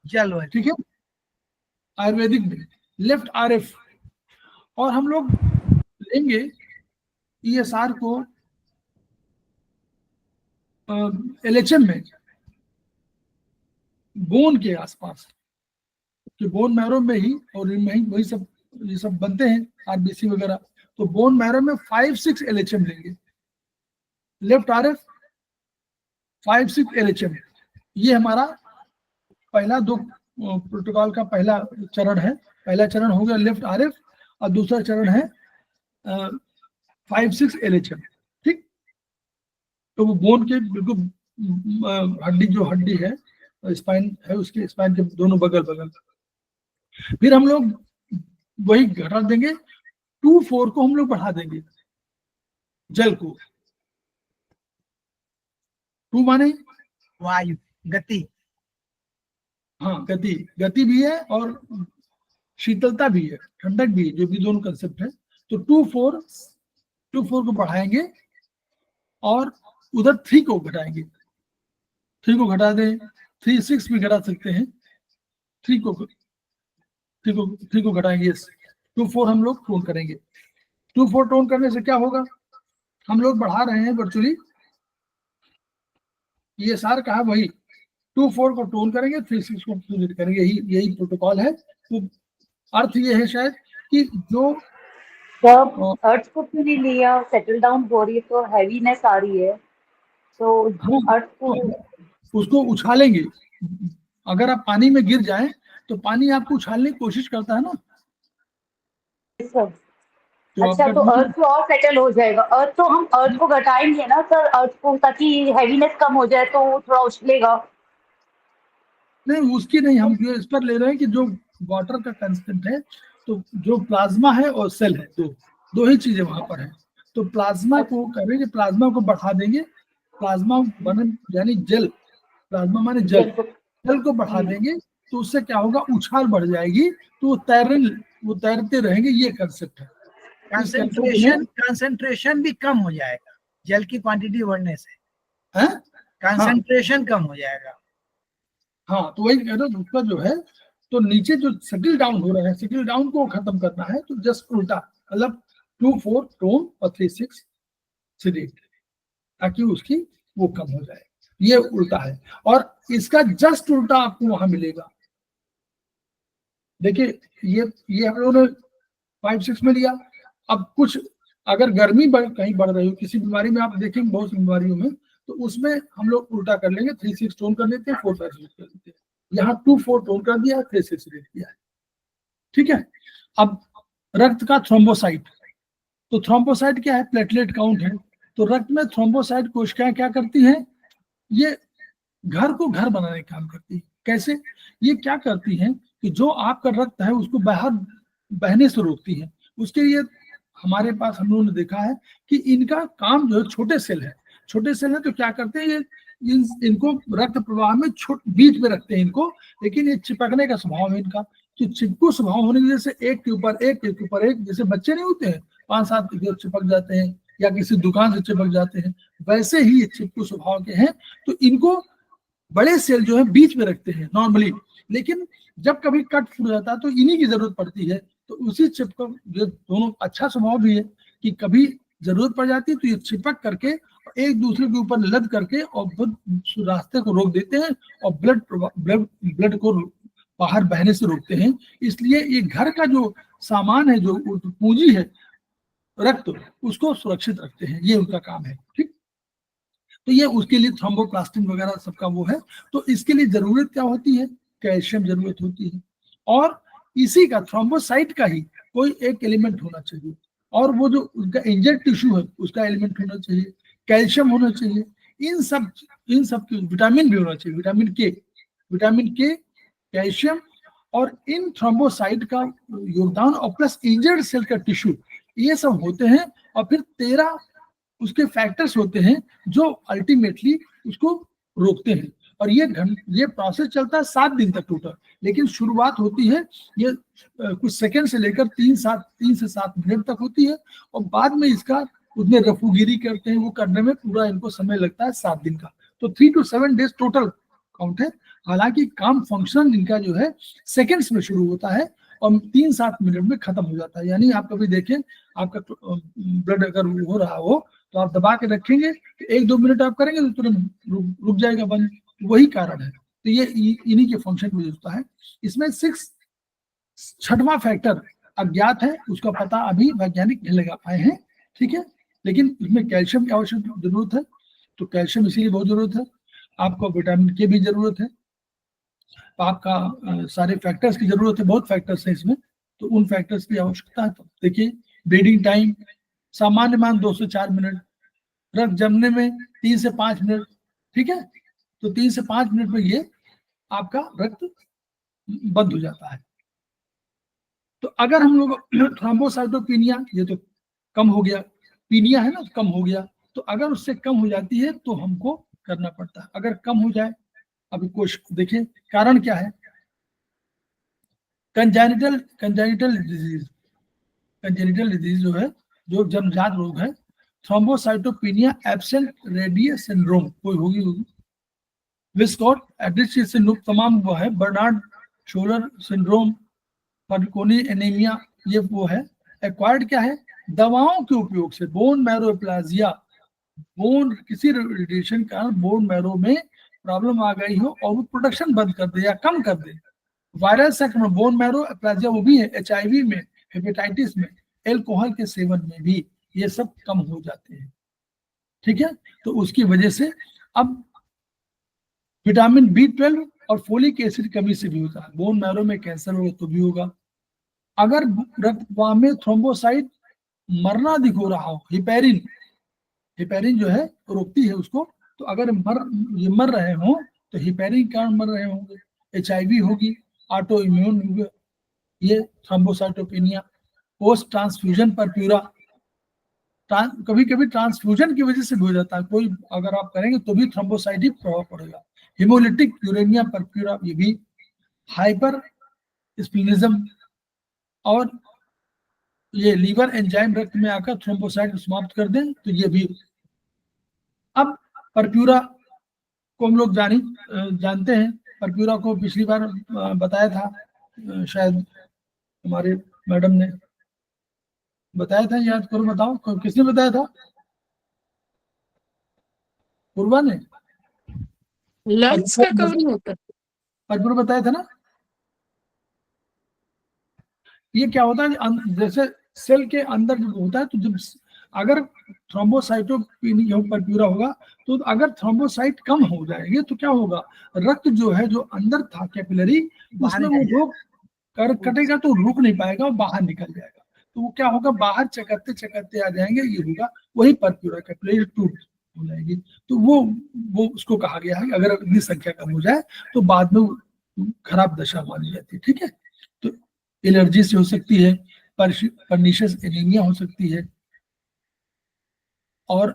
जल वाली, ठीक है, आयुर्वेदिक में लेफ्ट RF। और हम लोग लेंगे ESR को LHM में बोन के आसपास, कि बोन मैरो में ही और इनमें ही वही सब ये सब बनते हैं RBC वगैरह। तो बोन मैरो में 5-6 LHM लेंगे, लेफ्ट RF 5-6 LHM। ये हमारा पहला दो प्रोटोकॉल का पहला चरण है। पहला चरण हो गया लेफ्ट RF और दूसरा चरण है 5-6 LHM। ठीक, तो वो बोन के बिल्कुल हड्डी, जो हड्डी है स्पाइन है, उसके स्पाइन के दोनों बगल बगल। फिर हम लोग वही घटा देंगे, 2-4 को हम लोग बढ़ा देंगे जल को। 2 माने वायु, गति, हाँ गति भी है और शीतलता भी है, ठंडक भी है, जो भी दोनों कंसेप्ट है। तो 2-4 को बढ़ाएंगे और उधर 3 को घटाएंगे, 3 को घटा दें, 3-6 भी घटा सकते हैं, 3 को घटाएंगे। 2-4 हम लोग टोन करेंगे। 2-4 टोन करने से क्या होगा, हम लोग बढ़ा रहे हैं वर्चुअली ESR का है वही, 2-4 को टोन करेंगे, 3-6 को टोन करेंगे, यही प्रोटोकॉल है। तो अर्थ ये है शायद कि जो जब अर्थ को क्यों नहीं लिया, सेटल डाउन हो रही है तो हैवीनेस आ रही है, तो हाँ, अर्थ को उसको उछालेंगे। अगर आप पानी में गिर जाएं तो पानी आपको उछालने की कोशिश करता है ना। सब तो अच्छा, आपका तो अर्थ को और सेटल हो जाएगा। अर्थ तो हम अर्थ को घटाएंगे ना सर, अर्थ को, ताकि हैवीनेस कम हो जाए तो थोड़ा उछलेगा। नहीं, उसकी नहीं, हम जो इस पर ले रहे हैं कि जो वाटर का कंस्टेंट है, तो जो प्लाज्मा है और सेल है, दो ही चीजें वहां पर है। तो प्लाज्मा को करेंगे, प्लाज्मा को बढ़ा देंगे, प्लाज्मा बने यानी जल, प्लाज्मा माने जल, जल को बढ़ा देंगे तो उससे क्या होगा, उछाल बढ़ जाएगी, तो वो तैरते रहेंगे। ये कंसेप्ट है। कंसंट्रेशन भी कम हो जाएगा जल की क्वांटिटी बढ़ने से, हैं? कंसंट्रेशन कम हो जाएगा। हाँ, तो वही कह रहा हूं, उसका जो है, तो नीचे जो सेटल डाउन हो रहा है, सेटल डाउन को खत्म करना है, तो जस्ट उल्टा, मतलब 2-4 टोन और 3-6 सीरीज, ताकि उसकी वो कम हो जाए। ये उल्टा है, और इसका जस्ट उल्टा आपको वहां मिलेगा। देखिए, ये हम लोगों ने 5-6 में लिया। अब कुछ अगर गर्मी कहीं बढ़ रही हो किसी बीमारी में, आप देखेंगे बहुत सी बीमारियों में, तो उसमें हम लोग उल्टा कर लेंगे, 3-6 टोन कर लेते हैं, 4-5 कर लेते हैं। यहाँ 2-4 टोन कर दिया, 3-6 रेट किया है। ठीक है। अब रक्त का थ्रोम्बोसाइट, तो थ्रोम्बोसाइट क्या है, प्लेटलेट काउंट है। तो रक्त में थ्रोम्बोसाइट कोशिकाएं क्या करती हैं, ये घर को घर बनाने का काम करती है। कैसे? ये क्या करती हैं कि जो आपका रक्त है उसको बाहर बहने से रोकती है। उसके लिए हमारे पास हम लोगों ने देखा है कि इनका काम जो है, छोटे सेल है, छोटे सेल है, तो क्या करते हैं, ये इनको रक्त प्रवाह में बीच में रखते हैं इनको, लेकिन ये चिपकने का स्वभाव है इनका। तो चिपकू स्वभाव होने की वजह से एक के ऊपर एक, जैसे बच्चे नहीं होते हैं 5-7 चिपक जाते हैं, या किसी दुकान से चिपक जाते हैं, वैसे ही ये चिपकू स्वभाव के हैं। तो इनको बड़े सेल जो है बीच में रखते हैं नॉर्मली, लेकिन जब कभी कट फूट जाता है तो इन्हीं की जरूरत पड़ती है। तो उसी चिपक, ये दोनों अच्छा स्वभाव भी है कि कभी जरूरत पड़ जाती है तो ये चिपक करके एक दूसरे के ऊपर लद करके और रास्ते को रोक देते हैं, और ब्लड को बाहर बहने से रोकते हैं। इसलिए ये घर का जो सामान है, जो पूंजी है रक्त, उसको सुरक्षित रखते हैं, ये उनका काम है। ठीक, तो ये उसके लिए थ्रोम्बोप्लास्टिन वगैरह सबका वो है। तो इसके लिए जरूरत क्या होती है, कैल्शियम जरूरत होती है, और इसी का थ्रोम्बोसाइट का ही कोई एक एलिमेंट होना चाहिए, और वो जो उनका इंजर्ड टिश्यू है उसका एलिमेंट होना चाहिए, कैल्शियम होना चाहिए, इन सब की, विटामिन भी होना चाहिए, विटामिन के, कैल्शियम, और इन थ्रोम्बोसाइट का योगदान, और प्लस इंजर्ड सेल का टिश्यू, ये सब होते हैं। और फिर 13 उसके फैक्टर्स होते हैं जो अल्टीमेटली उसको रोकते हैं। और ये प्रोसेस चलता है 7 दिन तक टोटल, लेकिन शुरुआत होती है ये कुछ सेकंड से लेकर 3 से 7 मिनट तक होती है, और बाद में इसका उसमें रफूगिरी करते हैं, वो करने में पूरा इनको समय लगता है 7 दिन का। तो 3 to 7 डेज टोटल काउंट है। हालांकि काम फंक्शन इनका जो है सेकंड्स में शुरू होता है और 3-7 मिनट में खत्म हो जाता है। यानी आप कभी देखें, आपका ब्लड अगर हो रहा हो तो आप दबा के रखेंगे, 1-2 मिनट आप करेंगे तो तुरंत रुक जाएगा बंद। वही कारण है। तो ये इन्हीं के फंक्शन में होता है। इसमें 6वां फैक्टर अज्ञात है, उसका पता अभी वैज्ञानिक नहीं लगा पाए हैं। ठीक है, लेकिन इसमें कैल्शियम की आवश्यक जरूरत है, तो कैल्शियम इसीलिए बहुत जरूरत है। आपको विटामिन के भी जरूरत है, आपका सारे फैक्टर्स की जरूरत है, बहुत फैक्टर्स हैं इसमें, तो उन फैक्टर्स की आवश्यकता है। तो देखिए, ब्लीडिंग टाइम सामान्य मान 2 से 4 मिनट, रक्त जमने में 3 से 5 मिनट। ठीक है, तो 3 से 5 मिनट में ये आपका रक्त बंद हो जाता है। तो अगर हम लोग थ्रोम्बोसाइटोपिनिया, ये तो कम हो गया, पीनिया है ना, कम हो गया, तो अगर उससे कम हो जाती है तो हमको करना पड़ता है। अगर कम हो जाए, अभी कुछ देखिए कारण क्या है, कंजेनिटल डिजीज जो है, जो जन्मजात रोग है, थ्रोम्बोसाइटोपिनिया एब्सेंट रेडियस सिंड्रोम कोई होगी, विस्कॉट एड्रिची सिंड्रोम तमाम वो है, बर्नार्ड शोलर सिंड्रोम, फाल्कोनी एनीमिया, ये वो है। एक्वायर्ड क्या है, दवाओं के उपयोग से, बोन मैरो प्लाजिया, बोन किसी रेडिएशन का बोन मैरो में प्रॉब्लम आ गई हो और वो प्रोडक्शन बंद कर दे या कम कर दे, वायरल संक्रमण बोन मैरो एप्लाजिया वो भी है, HIV में, हेपेटाइटिस में, एल्कोहल के सेवन में भी ये सब कम हो जाते हैं। ठीक है, तो उसकी वजह से अब विटामिन B12 और फोलिक एसिड कमी से भी होता है। बोन मैरो में कैंसर होगा तो भी होगा। अगर रक्तवाहिनी में थ्रोम्बोसाइट मरना अधिक हो रहा हो, हिपेरिन जो है रोकती है उसको, तो अगर मर रहे हो तो हिपेरिन के कारण मर रहे होंगे, HIV होगी, ऑटो इम्यून होगा, ये थ्रोम्बोसाइटोपेनिया। पोस्ट ट्रांसफ्यूजन परप्यूरा, कभी कभी ट्रांसफ्यूजन की वजह से भी हो जाता है, कोई अगर आप करेंगे तो भी थ्रोम्बोसाइटिक प्रभाव पड़ेगा। हिमोलिटिक यूरेनिया परप्यूरा, ये भी। हाइपर स्प्लिनिज्म, और ये लीवर एंजाइम रक्त में आकर थ्रोम्बोसाइट समाप्त कर दें तो ये भी। अब परप्यूरा को हम लोग जानते हैं, परप्यूरा को पिछली बार बताया था, शायद हमारे मैडम ने बताया था, याद करो, बताओ किसने बताया था? पूर्वा ने? लंग्स का कवर होता है। परप्यूरा बताया था ना। ये क्या होता है, जैसे सेल के अंदर जब होता है तो जब अगर थ्रोम्बोसाइटोपेनिया परप्यूरा होगा तो अगर थ्रोम्बोसाइट कम हो जाएंगे तो क्या होगा, रक्त जो है जो अंदर था कैपिलरी उसमें वो रोक कर कटेगा तो रुक नहीं पाएगा और बाहर निकल जाएगा, तो वो क्या होगा, बाहर चकरते चकरते आ जाएंगे, ये होगा वही परप्यूरा, कैपिलरी टूट हो जाएगी। तो वो उसको कहा गया है अगर इतनी संख्या कम हो जाए तो बाद में खराब दशा मानी जाती है। ठीक है, तो एलर्जी से हो सकती है, पर्निशियस एनीमिया हो सकती है, और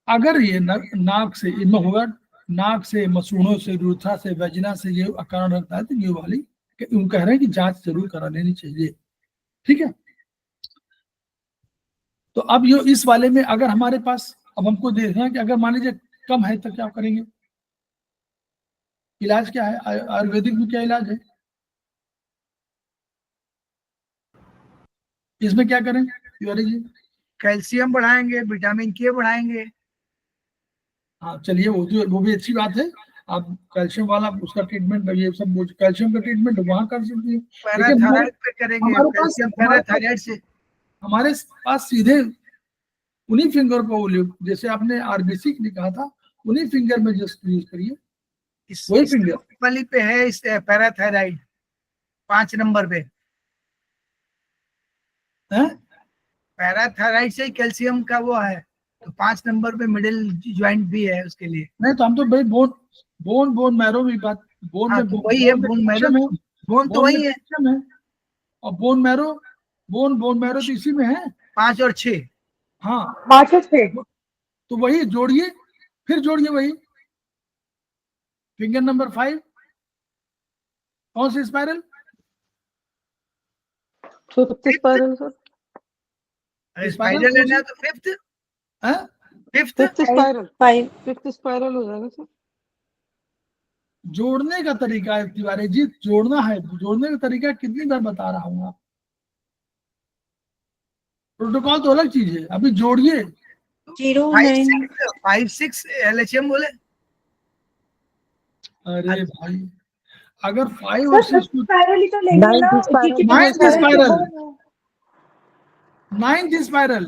अगर ये नाक से इनमें होगा, नाक से, मसूड़ों से, यूरेथ्रा से, वेजिना से ये कारण रहता है तो ये वाली उन कह रहे हैं कि जांच जरूर करा लेनी चाहिए। ठीक है, तो अब ये इस वाले में अगर हमारे पास, अब हमको देखना है कि अगर मान लीजिए कम है तो क्या करेंगे, इलाज क्या है, आयुर्वेदिक में क्या इलाज है, इसमें क्या करें तिवारी जी? कैल्शियम बढ़ाएंगे, विटामिन के बढ़ाएंगे। हाँ चलिए, वो भी अच्छी बात है, आप कैल्शियम वाला उसका ट्रीटमेंट, ये सब कैल्शियम का ट्रीटमेंट वहां कर सकते हैं, पैराथायराइड पे करेंगे, कैल्शियम पैराथायराइड से। हमारे पास सीधे उन्हीं फिंगर को जैसे आपने RBC के लिए कहा था, उन्हीं फिंगर में जस्ट यूज करिए, वही फिंगर वाली पे है इस पैराथायराइड 5 नंबर पे है, पैराथायराइड से कैल्शियम का वो है, तो 5 नंबर पे मिडिल ज्वाइंट भी है उसके लिए। नहीं तो हम तो भाई बोन मैरो में बात, बोन में वही है, बोन मैरो में, बोन तो वही है, और बोन मैरो तो इसी में है 5 और 6। हाँ 5 और 6, तो वही जोड़िए, फिर जोड़िए वही फिंगर नंबर 5, कौन सी spiral? Fifth spiral sir, spiral है ना, तो fifth fifth spiral, 5 fifth spiral हो जाएगा सर। जोड़ने का तरीका है तिवारी जी, जोड़ना है, जोड़ने का तरीका कितनी बार बता रहा हूँ, आप प्रोटोकॉल तो अलग चीज है, अभी जोड़िए। 0 9 5 6 LHM बोले। अरे भाई अगर 5 और 6 स्पाइरल ही तो लेंगे ना, ninth spiral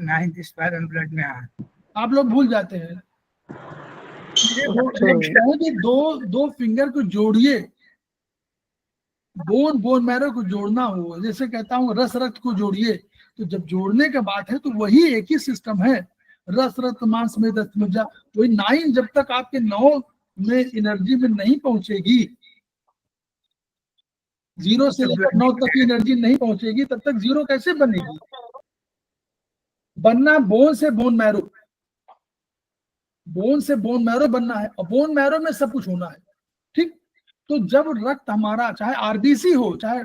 9th spiral blood में आप लोग भूल जाते हैं। दो फिंगर को जोड़िए, बोन मैरो को जोड़ना हो, जैसे कहता हूँ रस रक्त को जोड़िए, तो जब जोड़ने का बात है तो वही एक ही सिस्टम है, रस रक्त मांस में मज्जा, वही 9 जब तक आपके 9 में एनर्जी में नहीं पहुंचेगी, 0 से लेकर 9 तक की एनर्जी नहीं पहुंचेगी, तब तक 0 कैसे बनेगी? बनना बोन से बोन मैरो बनना है, और बोन मैरो में सब कुछ होना है। ठीक, तो जब रक्त हमारा, चाहे RBC हो, चाहे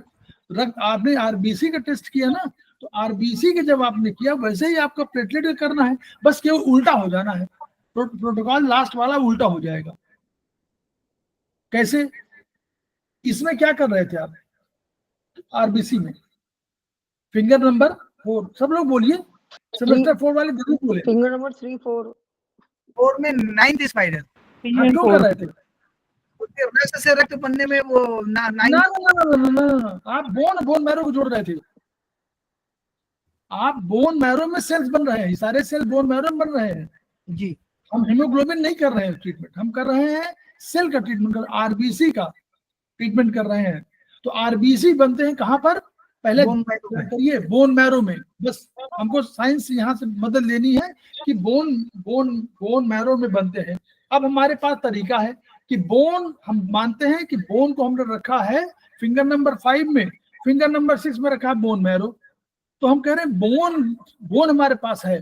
रक्त, आपने RBC का टेस्ट किया ना, तो RBC के जब आपने किया वैसे ही आपका प्लेटलेट करना है, बस केवल उल्टा हो जाना है, प्रोटोकॉल लास्ट वाला उल्टा हो जाएगा। कैसे? इसमें क्या कर रहे थे आप RBC में? फिंगर नंबर 4, सब लोग बोलिए, सेमेस्टर 4 वाले जरूर बोले, फिंगर नंबर 3 4 4 में 9th स्पाइरल। क्यों कर रहे थे? रक्त से रक्त बनने में वो ना ना ना ना ना ना, आप बोन मैरो को जोड़ रहे थे। आप बोन मैरो में सेल्स बन रहे हैं, सारे सेल बोन मैरो में बन रहे हैं जी। हम हीमोग्लोबिन नहीं कर रहे हैं ट्रीटमेंट, हम कर रहे हैं सेल का ट्रीटमेंट, कर आरबीसी का ट्रीटमेंट कर रहे हैं। तो आरबीसी बनते हैं कहाँ पर, पहले बोन मैरो में। करिए बोन मैरो में। बस हमको साइंस यहाँ से मदद लेनी है कि बोन मैरो में बनते हैं। अब हमारे पास तरीका है कि बोन, हम मानते हैं कि बोन को हमने रखा है फिंगर नंबर 5 में, फिंगर नंबर 6 में रखा है बोन मैरो। तो हम कह रहे हैं बोन हमारे पास है,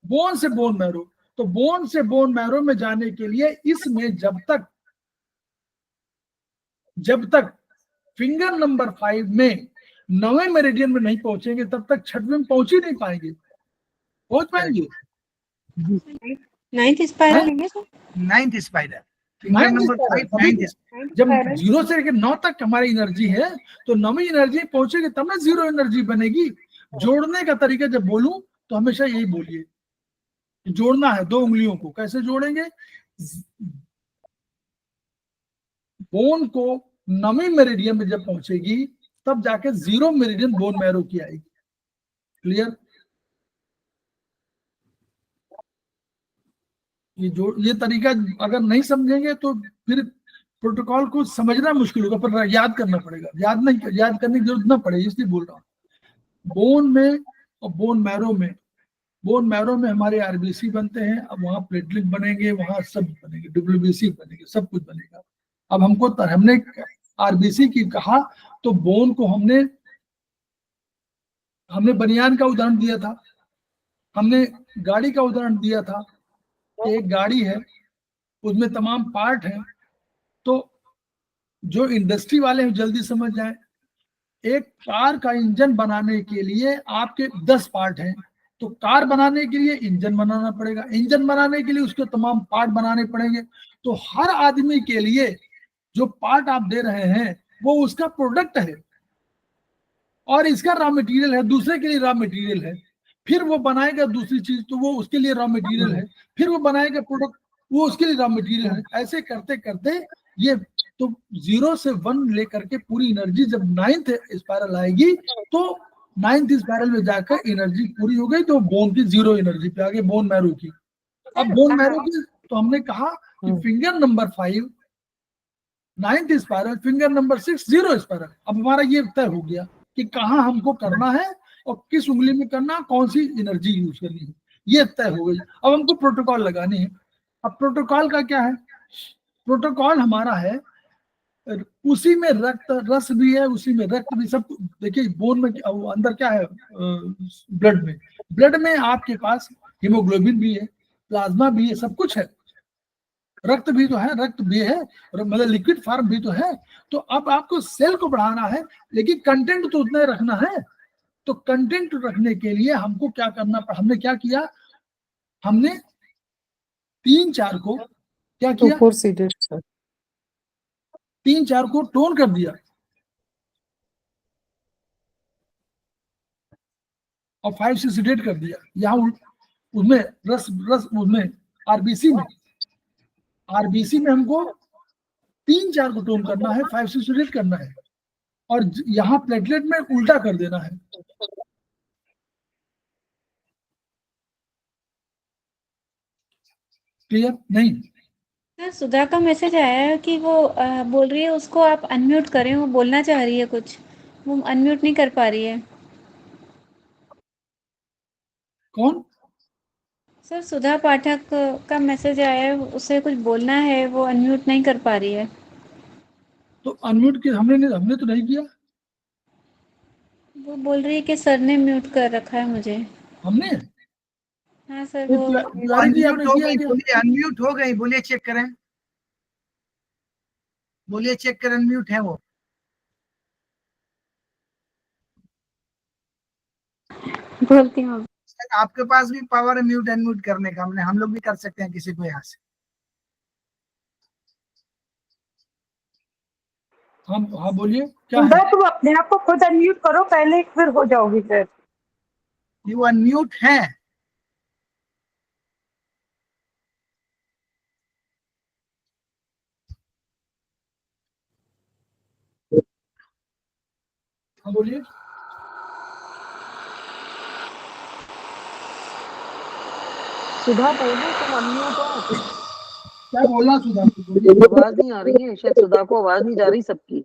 बोन से बोन मैरो। तो बोन से बोन मैरो में जाने के लिए इसमें जब तक फिंगर नंबर 5 में 9वें मेरिडियन में नहीं पहुंचेंगे तब तक 6वें में पहुंच ही नहीं पाएंगे। पहुंच पाएंगे 9th स्पाइरल है sir. 9th spiral, finger number 5 9th। जब 0 से लेकर 9 तक हमारी एनर्जी है तो 9वीं एनर्जी पहुंचेगी तब ना 0 एनर्जी बनेगी। जोड़ने का तरीका जब बोलूं तो हमेशा यही बोलिए, जोड़ना है 2 उंगलियों को। कैसे जोड़ेंगे, बोन को 9वीं मेरिडियन में जब पहुंचेगी तब जाके 0 मेरिडियन बोन मैरो की आएगी। क्लियर? ये तरीका अगर नहीं समझेंगे तो फिर प्रोटोकॉल को समझना मुश्किल होगा, पर याद करना पड़ेगा। याद करने की जरूरत ना पड़े, इसलिए बोल रहा हूँ। बोन में और बोन मैरो में हमारे आरबीसी बनते हैं। अब वहां प्लेटलेट बनेंगे, वहां सब बनेंगे, डब्ल्यूबीसी बनेंगे, सब कुछ बनेगा। अब हमने आरबीसी की कहा तो बोन को हमने बनियान का उदाहरण दिया था, हमने गाड़ी का उदाहरण दिया था। एक गाड़ी है, उसमें तमाम पार्ट हैं। तो जो इंडस्ट्री वाले हैं जल्दी समझ जाए, एक कार का इंजन बनाने के लिए आपके 10 पार्ट हैं। तो कार बनाने के लिए इंजन बनाना पड़ेगा, इंजन बनाने के लिए उसके तमाम पार्ट बनाने पड़ेंगे। तो हर आदमी के लिए जो पार्ट आप दे रहे हैं वो उसका प्रोडक्ट है और इसका रॉ मटेरियल है, दूसरे के लिए रॉ मटेरियल है। फिर वो बनाएगा दूसरी चीज तो वो उसके लिए रॉ मटेरियल है, फिर वो बनाएगा प्रोडक्ट, वो उसके लिए रॉ मटेरियल है। ऐसे करते करते ये तो 0 से 1 लेकर के पूरी एनर्जी जब 9th स्पाइरल आएगी तो 9th स्पाइरल में जाकर एनर्जी पूरी हो गई तो बोन की 0 एनर्जी पे आ गई, बोन मैरो की। अब बोन मैरो की तो हमने कहा कि finger number 5 9th spiral, finger number 6 0 spiral. अब हमारा ये तय हो गया कि कहाँ हमको करना है और किस उंगली में करना, कौन सी एनर्जी यूज करनी है, ये तय हो गई। अब हमको प्रोटोकॉल लगानी है। अब प्रोटोकॉल का क्या है, प्रोटोकॉल हमारा है उसी में रक्त रस भी है, उसी में रक्त भी, सब। देखिए बोन में अंदर क्या है, ब्लड में आपके पास हीमोग्लोबिन भी है, प्लाज्मा भी है, सब कुछ है। रक्त भी तो है, रक्त भी है, मतलब लिक्विड फॉर्म भी तो है। तो अब आपको सेल को बढ़ाना है लेकिन कंटेंट तो उतना ही रखना है। तो कंटेंट रखने के लिए हमको क्या करना, हमने क्या किया, हमने 3-4 को क्या किया, 3-4 को टोन कर दिया और 5 से सिडेट कर दिया। यहाँ उसमें रस उसमें आरबीसी में हमको 3-4 को टोन करना है, 5 से सिडेट करना है, और यहाँ प्लेटलेट में उल्टा कर देना है। क्लियर? नहीं सर सुधा का मैसेज आया है कि वो बोल रही है उसको आप अनम्यूट करें, वो बोलना चाह रही है कुछ, वो अनम्यूट नहीं कर पा रही है। कौन? सर सुधा पाठक का मैसेज आया है, उसे कुछ बोलना है, वो अनम्यूट नहीं कर पा रही है। तो अनम्यूट के हमने तो नहीं किया। वो बोल रही है कि सर ने म्यूट कर रखा है मुझे। हमने? हाँ सर वो क्लैरिटी आपने किया क्या? बोलिए अनम्यूट हो गई, बोलिए चेक करें, बोलिए चेक करें, अनम्यूट है वो। बोलती हूँ। आपके पास भी पावर है म्यूट अनम्यूट करने का, हम लोग भी कर सकते हैं किसी को यहाँ से। हाँ बोलिए क्या है? तुम अपने आप को खुद अनम्यूट करो पहले, फिर हो जाओगी सर। वो अनम्यूट है। हाँ बोलिए। सुधा बोलो, तुम अनम्यूट हो। क्या बोलना सुधा, बोलिए। आवाज नहीं आ रही है, शायद सुधा को आवाज नहीं जा रही सबकी।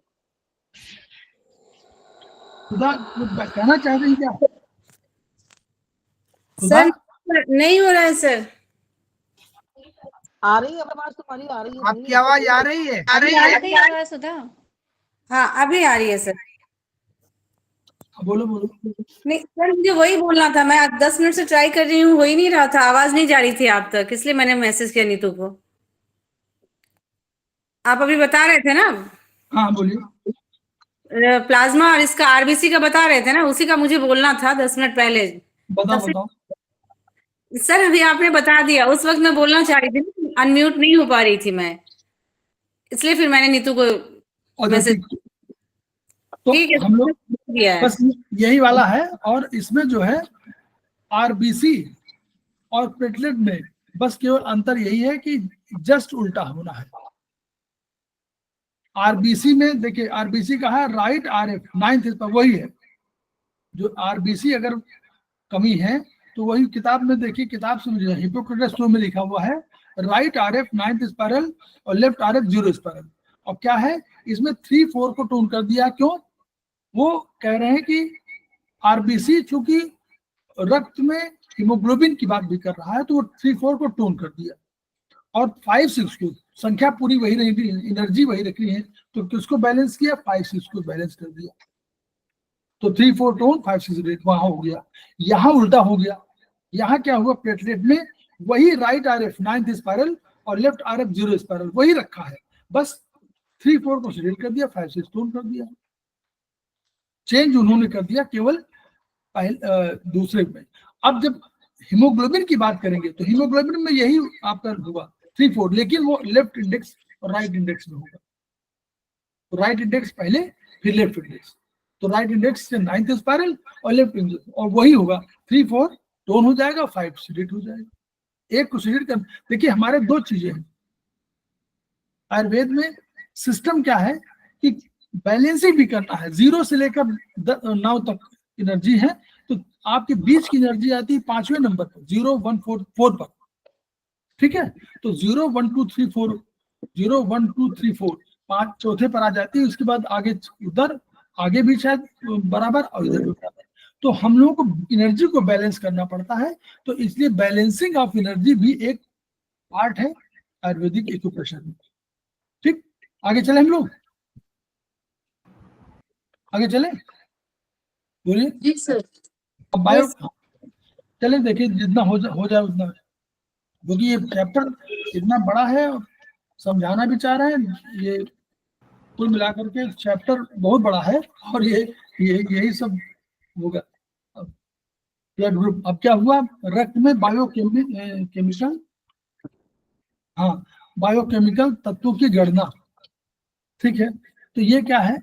सुधा कुछ कहना चाह रही क्या? सुधा सर नहीं हो रहा है सर। आ रही है आवाज तुम्हारी, आ रही है। आपकी आवाज आ रही है? अभी आ गई आवाज सुधा? हाँ अभी आ रही है सर। बोलो बोलो। नहीं सर, मुझे वही बोलना था, मैं 10 मिनट से ट्राई कर रही हूँ, हो ही नहीं रहा था, आवाज नहीं जा रही थी आप तक, इसलिए मैंने मैसेज किया नीतू को। आप अभी बता रहे थे ना हाँ बोलिए। प्लाज्मा और इसका आरबीसी का बता रहे थे ना, उसी का मुझे बोलना था 10 मिनट पहले। बताओ तब से- बताओ। सर अभी आपने बता दिया, उस वक्त मैं बोलना चाह रही थी, अनम्यूट नहीं हो पा रही थी मैं, इसलिए फिर मैंने नीतू को और मैसेज। तो ठीक है, हम लोग किया है। बस यही वाला है। और इसमें जो है आरबीसी और प्लेटलेट में बस केवल अंतर यही है कि जस्ट उल्टा होना है। आरबीसी में देखिए, आरबीसी का है राइट आरएफ 9th पर, वही है जो आरबीसी अगर कमी है तो वही किताब में देखिए, किताब से मुझे हिपोक्रेटस में लिखा हुआ है राइट आरएफ 9th स्पायरल और लेफ्ट आरएफ 0 स्पायरल। और क्या है इसमें 3-4 को टोन कर दिया। क्यों? वो कह रहे हैं कि आरबीसी चूंकि रक्त में हीमोग्लोबिन की बात भी कर रहा है तो वो 3-4 को टोन कर दिया, और 5-6 को संख्या पूरी वही रही, एनर्जी वही रखी है, तो किसको बैलेंस किया? 5-6 को बैलेंस कर दिया। तो 3-4 टोन 5-6 रेट वहां हो गया। यहाँ उल्टा हो गया। यहाँ क्या हुआ? प्लेटलेट में वही राइट आरएफ 9th स्पायरल और लेफ्ट आरएफ 0 स्पायरल वही रखा है, बस 3-4 को सिलेक्ट कर दिया, 5-6 टोन कर दिया। चेंज उन्होंने कर दिया केवल दूसरे में। अब जब हीमोग्लोबिन की बात करेंगे तो हीमोग्लोबिन में यही आपका हुआ 3-4, लेकिन वो लेफ्ट इंडेक्स और राइट इंडेक्स में होगा। तो राइट इंडेक्स पहले फिर लेफ्ट इंडेक्स, तो राइट इंडेक्स से 9th स्पायरल और लेफ्ट इंडेक्स, और वही होगा 3-4 टोन हो जाएगा, 5 सिलेक्ट हो जाएगा। एक को सिलेक्ट कर। देखिए हमारे दो चीजें हैं आयुर्वेद में। सिस्टम क्या है कि बैलेंसिंग भी करना है। 0 से लेकर 9 तक एनर्जी है, तो आपके बीच की एनर्जी आती है 5वें नंबर पर, 0, 1, 4 पर। ठीक है, तो 0, 1, 2, 3, 4, 0, 1, 2, 3, 4 5 चौथे पर आ जाती है। उसके बाद आगे उधर आगे भी शायद बराबर और इधर भी बराबर। तो हम लोगों को एनर्जी को बैलेंस करना पड़ता है, तो इसलिए बैलेंसिंग ऑफ एनर्जी भी एक पार्ट है आयुर्वेदिक एक्यूप्रेशर में। ठीक, आगे चले हम लोग, आगे चले, बोलिए। जी सर। अब बायो चले, देखिए जितना हो जाए उतना, क्योंकि ये चैप्टर इतना बड़ा है, समझाना भी चाह रहे हैं। ये कुल मिलाकर के चैप्टर बहुत बड़ा है, और यही सब होगा। ब्लड ग्रुप, अब क्या हुआ? रक्त में बायोकेमिकल, हाँ बायोकेमिकल तत्वों की गणना। ठीक है, तो ये क्या है?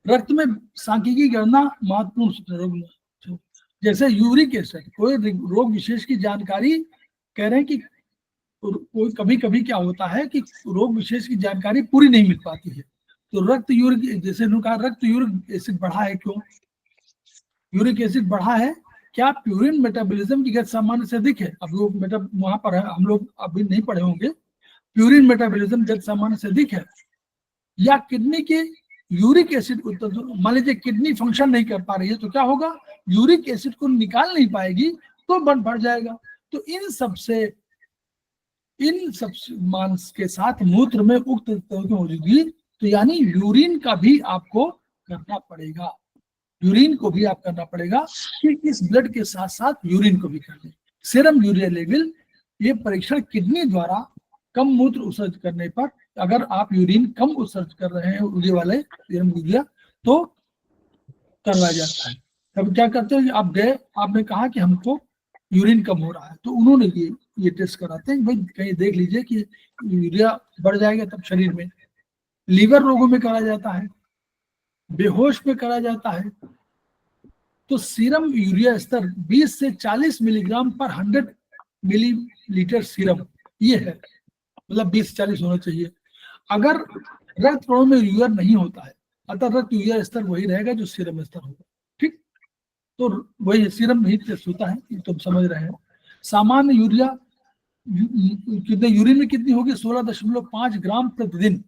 रक्त में सांख्यिकी गणना महत्वपूर्ण सूत्र है। जैसे यूरिक एसिड, कोई रोग विशेष की जानकारी कह रहे हैं कि कोई कभी कभी क्या होता है कि रोग विशेष की जानकारी पूरी नहीं मिल पाती है, तो रक्त यूरिक, जैसे उन्होंने कहा रक्त यूरिक एसिड बढ़ा है। क्यों यूरिक एसिड बढ़ा है? क्या प्यूरिन मेटाबॉलिज्म की गति सामान्य से अधिक है? अब लोग वहां पर है, हम लोग अभी नहीं पढ़े होंगे। प्यूरिन मेटाबॉलिज्म गति सामान्य से अधिक है, या किडनी के यूरिक एसिड, मान लीजिए किडनी फंक्शन नहीं कर पा रही है, तो क्या होगा? यूरिक एसिड को निकाल नहीं पाएगी तो बढ़ जाएगा। तो इन सबसे मांस के साथ मूत्र में उक्त तत्वों की मौजूदगी, तो यानी यूरिन का भी आपको करना पड़ेगा। यूरिन को भी आप करना पड़ेगा कि इस ब्लड के साथ साथ यूरिन को भी कर लें। सीरम यूरिया लेवल, ये परीक्षण किडनी द्वारा कम मूत्र उत्सर्ज करने पर, अगर आप यूरिन कम उत्सर्ज कर रहे हैं यूरिया वाले सीरम यूरिया, तो करवाया जाता है। तब क्या करते हैं? आप गए, आपने कहा कि हमको यूरिन कम हो रहा है, तो उन्होंने ये टेस्ट कराते हैं, भाई कहीं देख लीजिए कि यूरिया बढ़ जाएगा तब शरीर में। लीवर रोगों में करा जाता है, बेहोश में करा जाता है। तो सीरम यूरिया स्तर 20 से 40 मिलीग्राम पर 100 मिलीलीटर सीरम, ये है, मतलब 20 से 40 होना चाहिए। अगर रक्त कणों में यूरिया नहीं होता है, अतः रक्त यूरिया स्तर वही रहेगा जो सीरम स्तर होगा। ठीक, तो वही सीरम ही टेस्ट होता है, ये तुम समझ रहे हैं। सामान्य यूरिया कितने यूरिन में कितनी होगी? 16.5 ग्राम प्रतिदिन।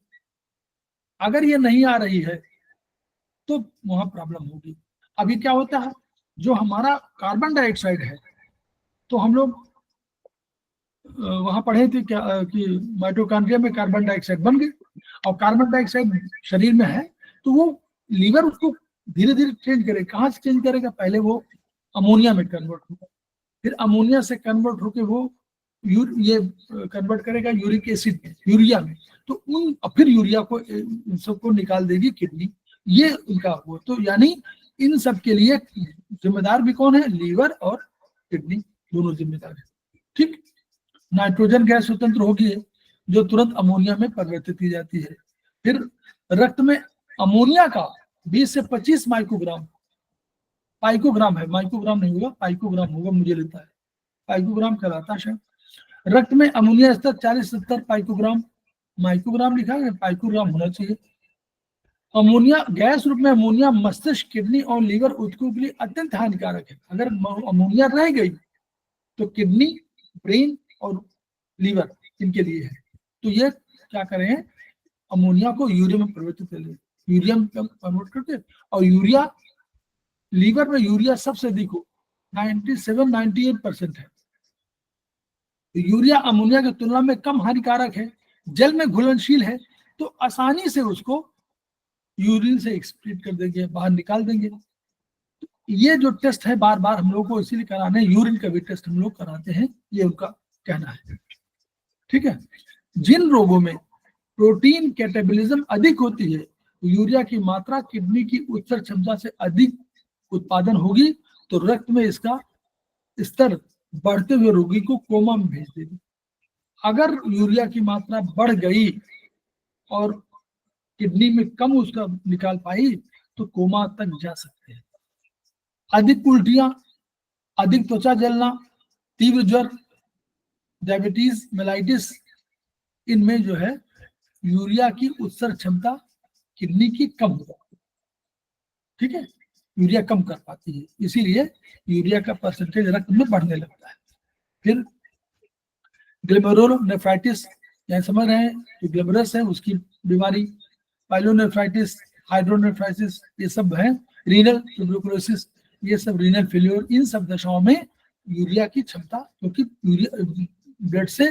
अगर ये नहीं आ रही है तो वहां प्रॉब्लम होगी। अभी क्या होता है, जो हमारा कार्बन डाइऑक्साइड है, तो हम लोग वहां पढ़े थे क्या कि माइटोकॉन्ड्रिया में कार्बन डाइऑक्साइड बन गए, और कार्बन डाइऑक्साइड शरीर में है तो वो लीवर उसको धीरे धीरे चेंज करेगा। कहाँ से चेंज करेगा? पहले वो अमोनिया में कन्वर्ट होगा, फिर अमोनिया से कन्वर्ट होकर वो ये कन्वर्ट करेगा यूरिक एसिड में, यूरिया में, तो फिर यूरिया को इन सबको निकाल देगी किडनी। ये उनका वो, तो यानी इन सब के लिए जिम्मेदार भी कौन है? लीवर और किडनी दोनों जिम्मेदार है। ठीक, नाइट्रोजन गैस स्वतंत्र होगी जो तुरंत अमोनिया में परिवर्तित की जाती है। फिर रक्त में अमोनिया का 20 से 25 माइक्रोग्राम, पाइकोग्राम है, माइक्रोग्राम नहीं होगा, पाइकोग्राम होगा मुझे लगता है, पाइकोग्राम कहलाता है शायद। रक्त में अमोनिया स्तर 40-70 पाइकोग्राम, माइक्रोग्राम लिखा है, पाइकोग्राम होना चाहिए। अमोनिया गैस रूप में अमोनिया मस्तिष्क, किडनी और लीवर ऊतकों के लिए अत्यंत हानिकारक है। अगर अमोनिया रह गई तो किडनी, ब्रेन और लीवर इनके लिए है। तो ये क्या करें, अमोनिया को यूरिया में परिवर्तित कर ले, यूरिया में कन्वर्ट करके, और यूरिया लीवर में यूरिया सबसे अधिक हो, 97-98% है। तो यूरिया अमोनिया की तुलना में कम हानिकारक है, जल में घुलनशील है, तो आसानी से उसको यूरिन से एक्सक्रीट कर देंगे, बाहर निकाल देंगे। ये जो टेस्ट है बार बार हम लोग को इसीलिए कराना है, यूरिन का भी टेस्ट हम लोग कराते हैं, ये उनका कहना है। ठीक है, जिन रोगों में प्रोटीन कैटाबॉलिज्म अधिक होती है, यूरिया की मात्रा किडनी की उत्सर्जन क्षमता से अधिक उत्पादन होगी, तो रक्त में इसका स्तर बढ़ते हुए रोगी को कोमा में भेज देगी। अगर यूरिया की मात्रा बढ़ गई और किडनी में कम उसका निकाल पाई तो कोमा तक जा सकते हैं। अधिक उल्टियां, अधिक त्वचा जलना, तीव्र ज्वर, डायबिटीज मेलाइटिस, इनमें जो है यूरिया की उत्सर्जन क्षमता किडनी की कम हो जाती है। ठीक है, यूरिया कम कर पाती है, इसीलिए यूरिया का परसेंटेज रक्त में बढ़ने लगता है। फिर ग्लोमेरुलोनेफ्राइटिस, यहाँ समझ रहे हैं जो ग्लोमेरुलस है उसकी बीमारी, पाइलोनेफ्राइटिस, हाइड्रोनेफ्राइटिस, ये सब है। रीनल ट्यूबरकुलोसिस, ये सब रीनल फेल्योर, इन सब दशाओं में यूरिया की क्षमता, क्योंकि यूरिया ब्लड से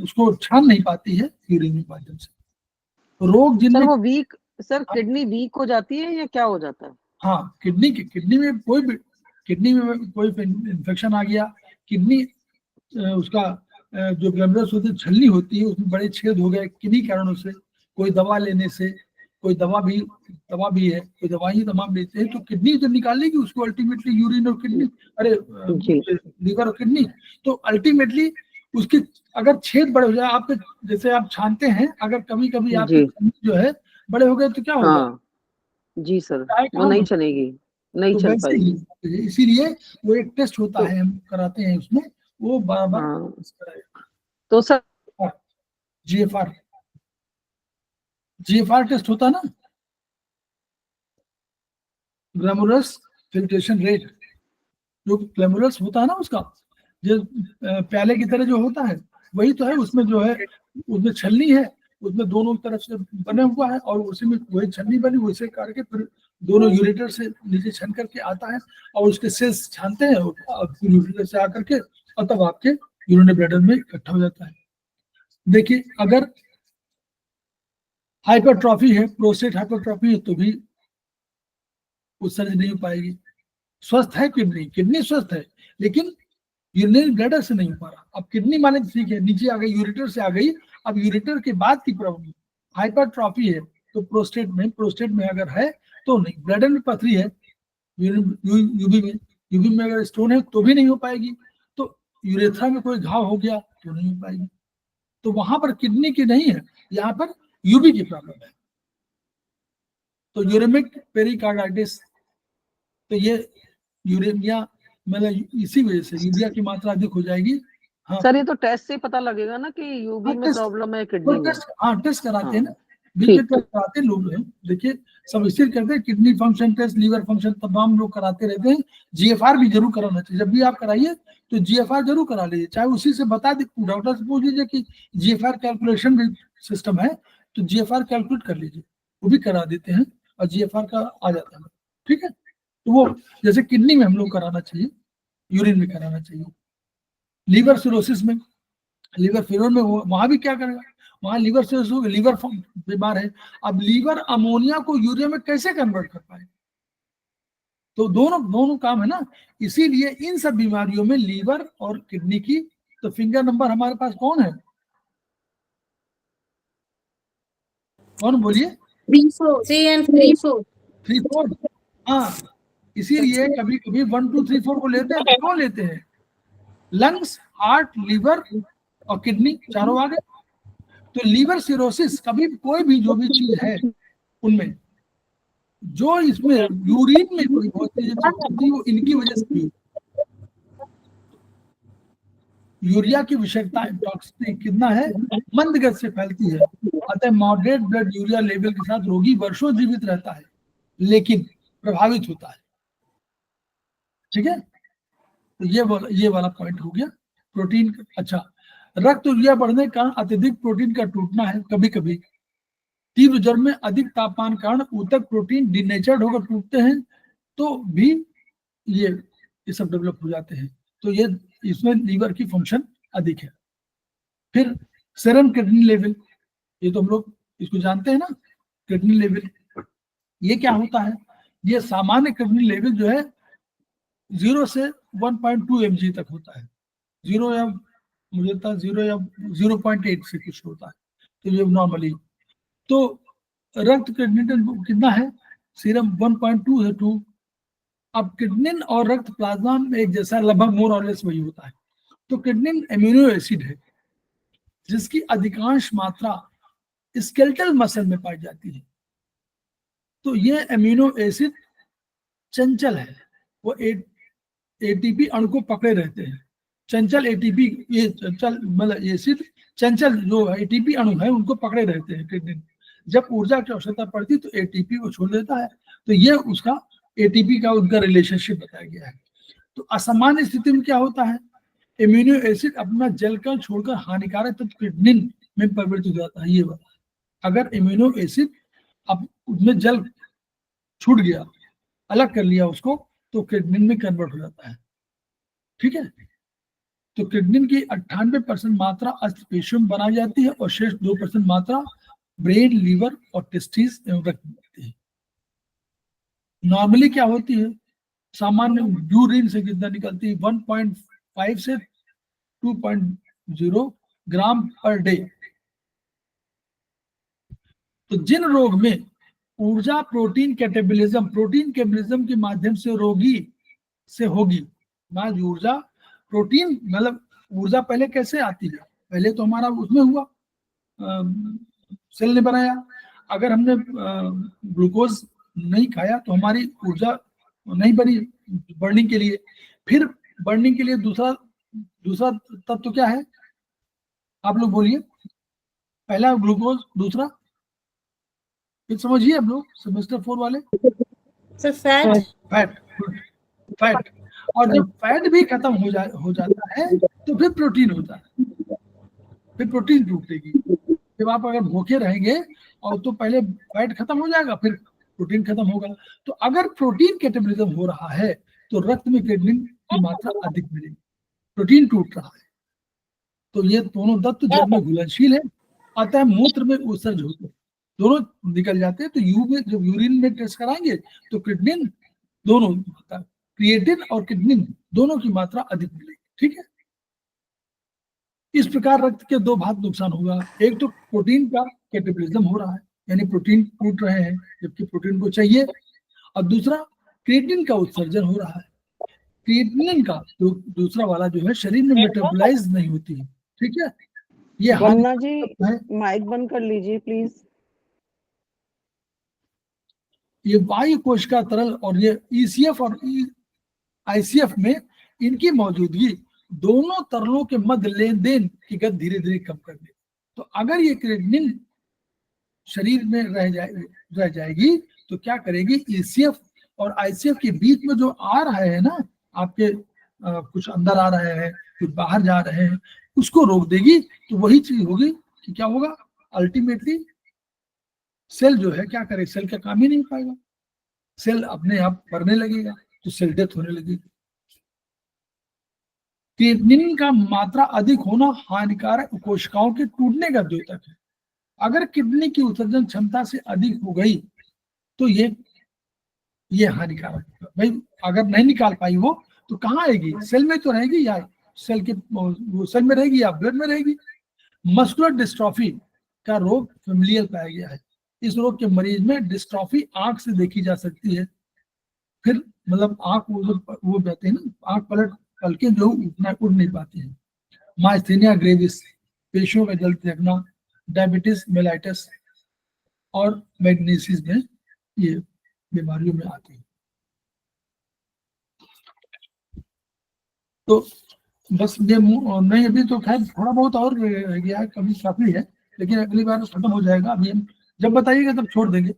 उसको छान नहीं पाती है यूरिन के माध्यम से। रोग जिनमें सर वो वीक, सर किडनी वीक हो जाती है या क्या हो जाता है? हाँ, किडनी में कोई इन्फेक्शन आ गया, किडनी उसका जो ग्लैंडुलस होती है, छलनी होती है, उसमें बड़े छेद हो गए किन्हीं कारणों से, कोई दवा लेने से, कोई दवा भी है, कोई दवाई तमाम लेते हैं, तो किडनी जब निकालेगी उसको अल्टीमेटली यूरिन और किडनी, लीवर और किडनी, तो अल्टीमेटली उसकी अगर छेद बड़े हो जाए, आपके जैसे आप छानते हैं, अगर कभी कभी आपके जो है बड़े हो गए तो क्या होगा? जी सर, वो नहीं चलेगी, नहीं चल पाएगी। इसीलिए वो एक टेस्ट होता है, हम कराते हैं उसमें, वो बार बार। तो सर जीएफआर टेस्ट होता है ना, ग्लैमरस फिल्ट्रेशन रेट, जो ग्लैमरस होता है ना उसका जो प्याले की तरह जो होता है वही तो है, उसमें जो है उसमें छलनी है, उसमें दोनों तरफ से बने हुआ है, और उसी में वही छलनी बनी, वैसे करके फिर दोनों यूरेटर से नीचे छन करके आता है, और उसके सेल्स छानते हैं और यूरेटर से आकर के, और तब आपके यूरिनरी ब्लैडर में इकट्ठा हो जाता है। देखिए, अगर हाइपरट्रॉफी है, प्रोस्टेट हाइपरट्रॉफी है, तो भी उत्सर्जन नहीं हो पाएगी। स्वस्थ है किडनी स्वस्थ है, लेकिन यूरिनरी ब्लैडर से नहीं हो पा रहा। अब किडनी माने ठीक है, नीचे आ गई, यूरेटर से आ गई, अब यूरेटर के बाद की प्रॉब्लम हाइपरट्रॉफी है, तो प्रोस्टेट में अगर है तो नहीं, ब्लैडर में पथरी है, यूबी में अगर स्टोन है तो भी नहीं हो पाएगी, तो यूरेथ्रा में कोई घाव हो गया तो नहीं हो पाएगी। तो वहां पर किडनी की नहीं है, यहाँ पर यूबी की प्रॉब्लम है। तो यूरेमिक पेरिकार्डाइटिस, तो ये यूरेमिया, मतलब इसी वजह से यूरिया की मात्रा अधिक हो जाएगी। हाँ सर, ये तो टेस्ट से पता लगेगा ना कि यूबी में प्रॉब्लम है किडनी में। टेस्ट कराते हैं ना, बीके टेस्ट कराते लोग हैं, देखिए सब इसलिए कहते हैं kidney function test, liver function तमाम लोग कराते रहते हैं। जीएफआर भी जरूर कराना चाहिए, जब भी आप कराइए तो जीएफआर जरूर करा लीजिए, चाहे उसी से बता दे, डॉक्टर से पूछ लीजिए कि जीएफआर कैलकुलेशन भी सिस्टम है तो जीएफआर कैलकुलेट कर लीजिए, वो भी करा देते हैं और जीएफआर का आ जाता है। ठीक है, तो वो जैसे किडनी में हम लोग कराना चाहिए, यूरिन में कराना चाहिए। लीवर सिरोसिस में, लीवर फेलियर में वहां भी क्या करेगा, वहां लीवर सिरोसिस हो गया, लीवर बीमार है, अब लीवर अमोनिया को यूरिया में कैसे कन्वर्ट कर पाए, तो दोनों काम है ना। इसीलिए इन सब बीमारियों में लीवर और किडनी की, तो फिंगर नंबर हमारे पास कौन है, कौन बोलिए, 3 4 3 and 3 4 3 4। हाँ, इसीलिए कभी कभी 1 2 3 4 को लेते हैं, क्यों लेते हैं, लंग्स, हार्ट, लीवर और किडनी चारों आ गए। तो लीवर सिरोसिस कभी कोई भी जो भी चीज है उनमें, जो इसमें यूरिन में कोई बहुत चीजें होती है वो इनकी वजह से हुई। यूरिया की विषाक्तता टॉक्सिसिटी कितना है, मंद गति से फैलती है, अतः मॉडरेट ब्लड यूरिया लेवल के साथ रोगी वर्षों जीवित रहता है लेकिन प्रभावित होता है। ठीक है, तो ये वाला पॉइंट हो गया। प्रोटीन, अच्छा, रक्त यूरिया बढ़ने का अत्यधिक प्रोटीन का टूटना है, कभी कभी तीव्र ज्वर में अधिक तापमान कारण ऊतक प्रोटीन डिनेचर्ड होकर टूटते हैं, तो भी ये सब डेवलप हो जाते हैं, तो ये इसमें लीवर की फंक्शन अधिक है। फिर सेरम किडनी लेवल, ये तो हम लोग इसको जानते हैं ना, किडनी लेवल ये क्या होता है, ये सामान्य किडनी लेवल जो है 0 से 1.2 mg तक होता है, 0 या मुझे लगता है 0 या 0.8 से कुछ होता है, तो ये नॉर्मली। तो रक्त क्रिएटिनिन कितना है, सीरम 1.2 है 2। अब किडनिन और रक्त प्लाज्मा में एक जैसा लगभग मोर और लेस वही होता है। तो किडनिन एमिनो एसिड है जिसकी अधिकांश मात्रा स्केलेटल मसल में पाई जाती है। तो ये एमिनो एसिड चंचल है, वो एटीपी अणु को पकड़े रहते हैं। चंचल एटीपी, ये चंचल मतलब एसिड चंचल जो एटीपी अणु है उनको पकड़े रहते हैं किडनी। जब ऊर्जा की आवश्यकता पड़ती तो एटीपी को छोड़ देता है, तो ये उसका एटीपी का उनका रिलेशनशिप बताया गया है। तो असामान्य स्थिति में क्या होता है, एमिनो एसिड अपना जल कण छोड़कर हानिकारक तत्व किडनी में परिवर्तित हो जाता है। ये बात, अगर एमिनो एसिड अब उसमें जल छूट गया, अलग कर लिया उसको, तो किडनी में कन्वर्ट हो जाता है। ठीक है, तो किडनी की 98% मात्रा अस्थिपेशियों में बनाई जाती है और शेष 2% मात्रा ब्रेन, लीवर और टेस्टिस एवं रक्त में होती है। नॉर्मली क्या होती है, सामान्य यूरिन से कितना निकलती है, 1.5 से 2.0 ग्राम पर डे। तो जिन रोग में ऊर्जा प्रोटीन कैटेबोलिज्म के माध्यम से रोगी से होगी, ऊर्जा प्रोटीन मतलब ऊर्जा पहले कैसे आती है, पहले तो हमारा उसमें हुआ, सेल ने बनाया। अगर हमने ग्लूकोज नहीं खाया तो हमारी ऊर्जा नहीं बनी बर्निंग के लिए। फिर बर्निंग के लिए दूसरा तत्व क्या है, आप लोग बोलिए, पहला ग्लूकोज, दूसरा फिर समझिए आप लोग सेमेस्टर 4 वाले, सर फैट। और जब फैट भी खत्म हो जाता है तो फिर प्रोटीन होता है, फिर प्रोटीन टूटेगी। जब आप अगर भूखे रहेंगे और तो पहले फैट खत्म हो जाएगा, फिर प्रोटीन खत्म होगा। तो अगर प्रोटीन कैटेबोलिज्म हो रहा है तो रक्त में किडनी की मात्रा अधिक मिलेगी, प्रोटीन टूट रहा है। तो ये दोनों तत्व जल में घुलनशील है, अतः मूत्र में उत्सर्ज होते हैं, दोनों निकल जाते हैं। तो जब यूरिन में टेस्ट कराएंगे तो किडनी दोनों, क्रिएटिन और किडनी दोनों की मात्रा अधिक मिलेगी। ठीक है, इस प्रकार रक्त के दो भाग नुकसान होगा, एक तो प्रोटीन का कैटेबोलिज्म हो रहा है, यानी प्रोटीन टूट रहे हैं जबकि प्रोटीन को चाहिए, और दूसरा क्रिएटिन का उत्सर्जन हो रहा है। क्रिएटिन का तो दूसरा वाला जो है शरीर में मेटाबोलाइज नहीं होती है। ठीक है, ये वंदना जी माइक बंद कर लीजिए प्लीज। ये वायु कोशिका तरल और ये ईसीएफ और आईसीएफ में इनकी मौजूदगी दोनों तरलों के मध्य लेन देन की गति धीरे धीरे कम कर देगी। तो अगर ये क्रिएटिनिन शरीर में रह जाएगी तो क्या करेगी, ईसीएफ और आईसीएफ के बीच में जो आ रहा है ना, आपके कुछ अंदर आ रहे हैं कुछ बाहर जा रहे हैं, उसको रोक देगी। तो वही चीज होगी कि क्या होगा, अल्टीमेटली सेल जो है क्या करे, सेल का काम ही नहीं पाएगा, सेल अपने आप बढ़ने लगेगा, तो सेल डेथ होने लगेगी। क्रिएटिनिन का मात्रा अधिक होना हानिकारक कोशिकाओं के टूटने का द्योतक है। अगर किडनी की उत्सर्जन क्षमता से अधिक हो गई तो ये हानिकारक है भाई। अगर नहीं निकाल पाई वो तो कहाँ आएगी, सेल में तो रहेगी, या सेल में रहेगी या ब्लड में रहेगी। मस्कुलर डिस्ट्रॉफी का रोग फेमिलियल पाया गया है। इस रोग के मरीज में डिस्ट्रॉफी आंख से देखी जा सकती है, फिर मतलब आंख वो कहते हैं ना, आंख पलके जो उड़ नहीं पाते हैं। माइस्थेनिया ग्रेविस, पेशियों का जल देखना, डायबिटीज मेलाइटिस और मैग्नीसिस में ये बीमारियों में आती है। तो बस ये नहीं, अभी तो खैर थोड़ा बहुत और रह गया है, कभी काफी है, लेकिन अगली बार खत्म हो जाएगा। अभी हम जब बताइएगा तब छोड़ देंगे।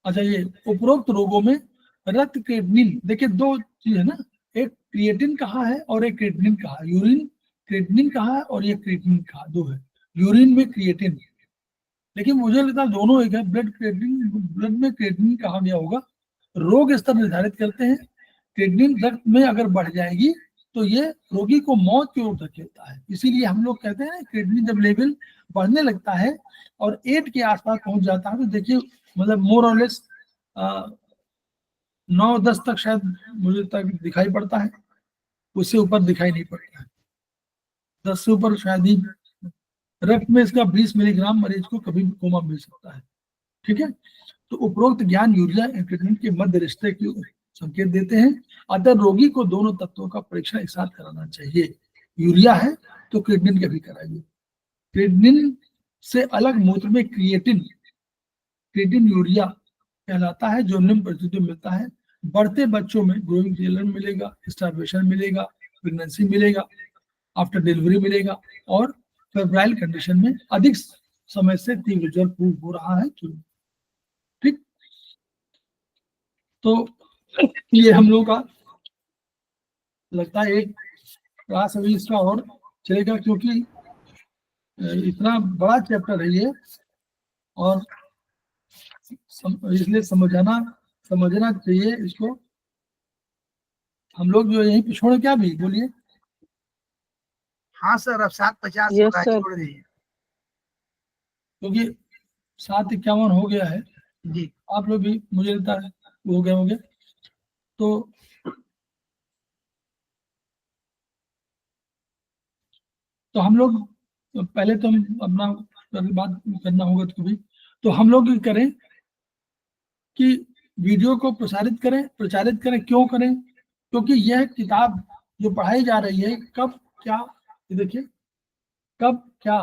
अच्छा, ये उपरोक्त रोगों में रक्त क्रिएटिनिन, देखिए दो चीज है ना, एक क्रिएटिन कहाँ है और एक क्रिएटिनिन कहाँ है। यूरिन क्रिएटिनिन कहाँ है और ये क्रिएटिनिन कहाँ, दो है। यूरिन में क्रिएटिन, लेकिन मुझे लगता है दोनों एक है। ब्लड में क्रिएटिनिन कहाँ गया होगा, रोग स्तर निर्धारित करते हैं। क्रिएटिनिन रक्त में अगर बढ़ जाएगी तो ये रोगी को मौत की ओर धकेलता है। इसीलिए हम लोग कहते हैं क्रिएटिनिन जब लेवल बढ़ने लगता है और 8 के आसपास पहुंच जाता है तो देखिए मतलब मोर और लेस 9-10 तक शायद मुझे तक दिखाई पड़ता है, उससे ऊपर दिखाई नहीं पड़ता है। 10 से ऊपर शायद ही रक्त में इसका 20 मिलीग्राम मरीज को कभी भी कोमा मिल सकता है। ठीक है, तो उपरोक्त ज्ञान यूरिया और क्रिएटिनिन के मध्य रिश्ते की संकेत देते हैं। अतः रोगी को दोनों तत्वों का परीक्षण एक साथ कराना चाहिए। यूरिया है तो क्रिएटिनिन का भी कराइए। क्रिएटिनिन से अलग मूत्र में क्रिएटिन यूरिया कहलाता है, जो निम्न परिस्थितियों में मिलता है। बढ़ते बच्चों में ग्रोइंग चिल्ड्रन मिलेगा, स्टार्वेशन मिलेगा, प्रेगनेंसी मिलेगा, आफ्टर डिलीवरी मिलेगा, और फेब्राइल कंडीशन में अधिक समय से तीव्र ज्वर हो रहा है। ठीक, तो ये हम लोग का लगता है एक क्लास अभी इसका और चलेगा, क्योंकि इतना बड़ा चैप्टर है ये, और इसलिए समझना चाहिए इसको। हम लोग जो यहीं पे छोड़ क्या भी बोलिए। हाँ सर, अब 7:50 Yes, sir. छोड़ दीजिए क्योंकि 7:51 हो गया है। जी। आप लोग भी मुझे लगता है हो गए होंगे। तो हम लोग पहले तो हम अपना बात करना होगा तो भी, तो हम लोग करें कि वीडियो को प्रचारित करें। क्यों करें? क्योंकि यह किताब जो पढ़ाई जा रही है, कब क्या, देखिए कब क्या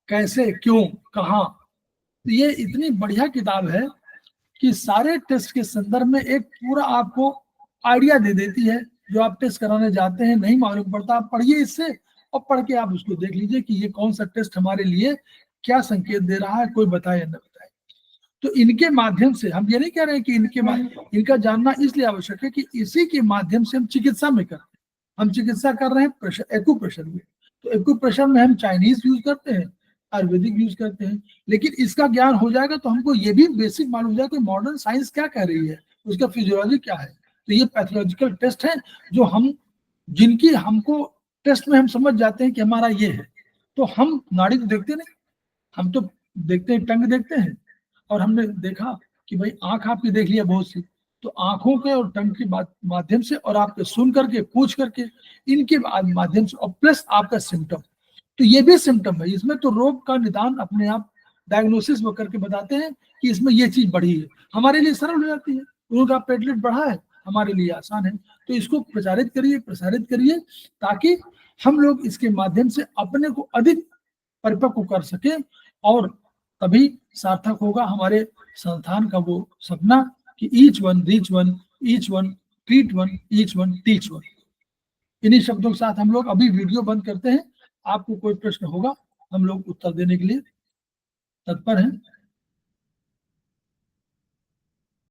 कैसे क्यों कहाँ, तो ये इतनी बढ़िया किताब है कि सारे टेस्ट के संदर्भ में एक पूरा आपको आइडिया दे देती है। जो आप टेस्ट कराने जाते हैं नहीं मालूम पड़ता, आप पढ़िए इससे और पढ़ के आप उसको देख लीजिए कि ये कौन सा टेस्ट हमारे लिए क्या संकेत दे रहा है, कोई बताए या न बताए। तो इनके माध्यम से हम ये नहीं कह रहे हैं कि इनका जानना इसलिए आवश्यक है कि इसी के माध्यम से हम चिकित्सा में करते हैं। हम चिकित्सा कर रहे हैं प्रेशर, एक्यूप्रेशर में, तो एक्यूप्रेशर में हम चाइनीज यूज करते हैं, आयुर्वेदिक यूज करते हैं, लेकिन इसका ज्ञान हो जाएगा तो हमको ये भी बेसिक मालूम हो जाएगा कि मॉडर्न साइंस क्या कह रही है, उसका फिजियोलॉजी क्या है। तो ये पैथोलॉजिकल टेस्ट है जो जिनकी हमको टेस्ट में हम समझ जाते हैं कि हमारा ये है। तो हम नाड़ी तो देखते नहीं, हम तो देखते हैं, टंग देखते हैं, और हमने देखा कि भाई आंख आपकी देख लिया बहुत सी, तो आंखों के और टंग के माध्यम से और आपके सुन करके पूछ करके इनके माध्यम से, और प्लस आपका सिम्टम, तो ये भी सिम्टम है। इसमें तो रोग का निदान अपने आप डायग्नोसिस वो करके बताते हैं कि इसमें ये चीज बढ़ी है, हमारे लिए सरल हो जाती है। उनका प्लेटलेट बढ़ा है, हमारे लिए आसान है। तो इसको प्रसारित करिए ताकि हम लोग इसके माध्यम से अपने को अधिक परिपक्व कर सके, और तभी सार्थक होगा हमारे संस्थान का वो सपना कि each one reach one, each one treat one, each one teach one. इन्हीं शब्दों के साथ हम लोग अभी वीडियो बंद करते हैं। आपको कोई प्रश्न होगा हम लोग उत्तर देने के लिए तत्पर हैं।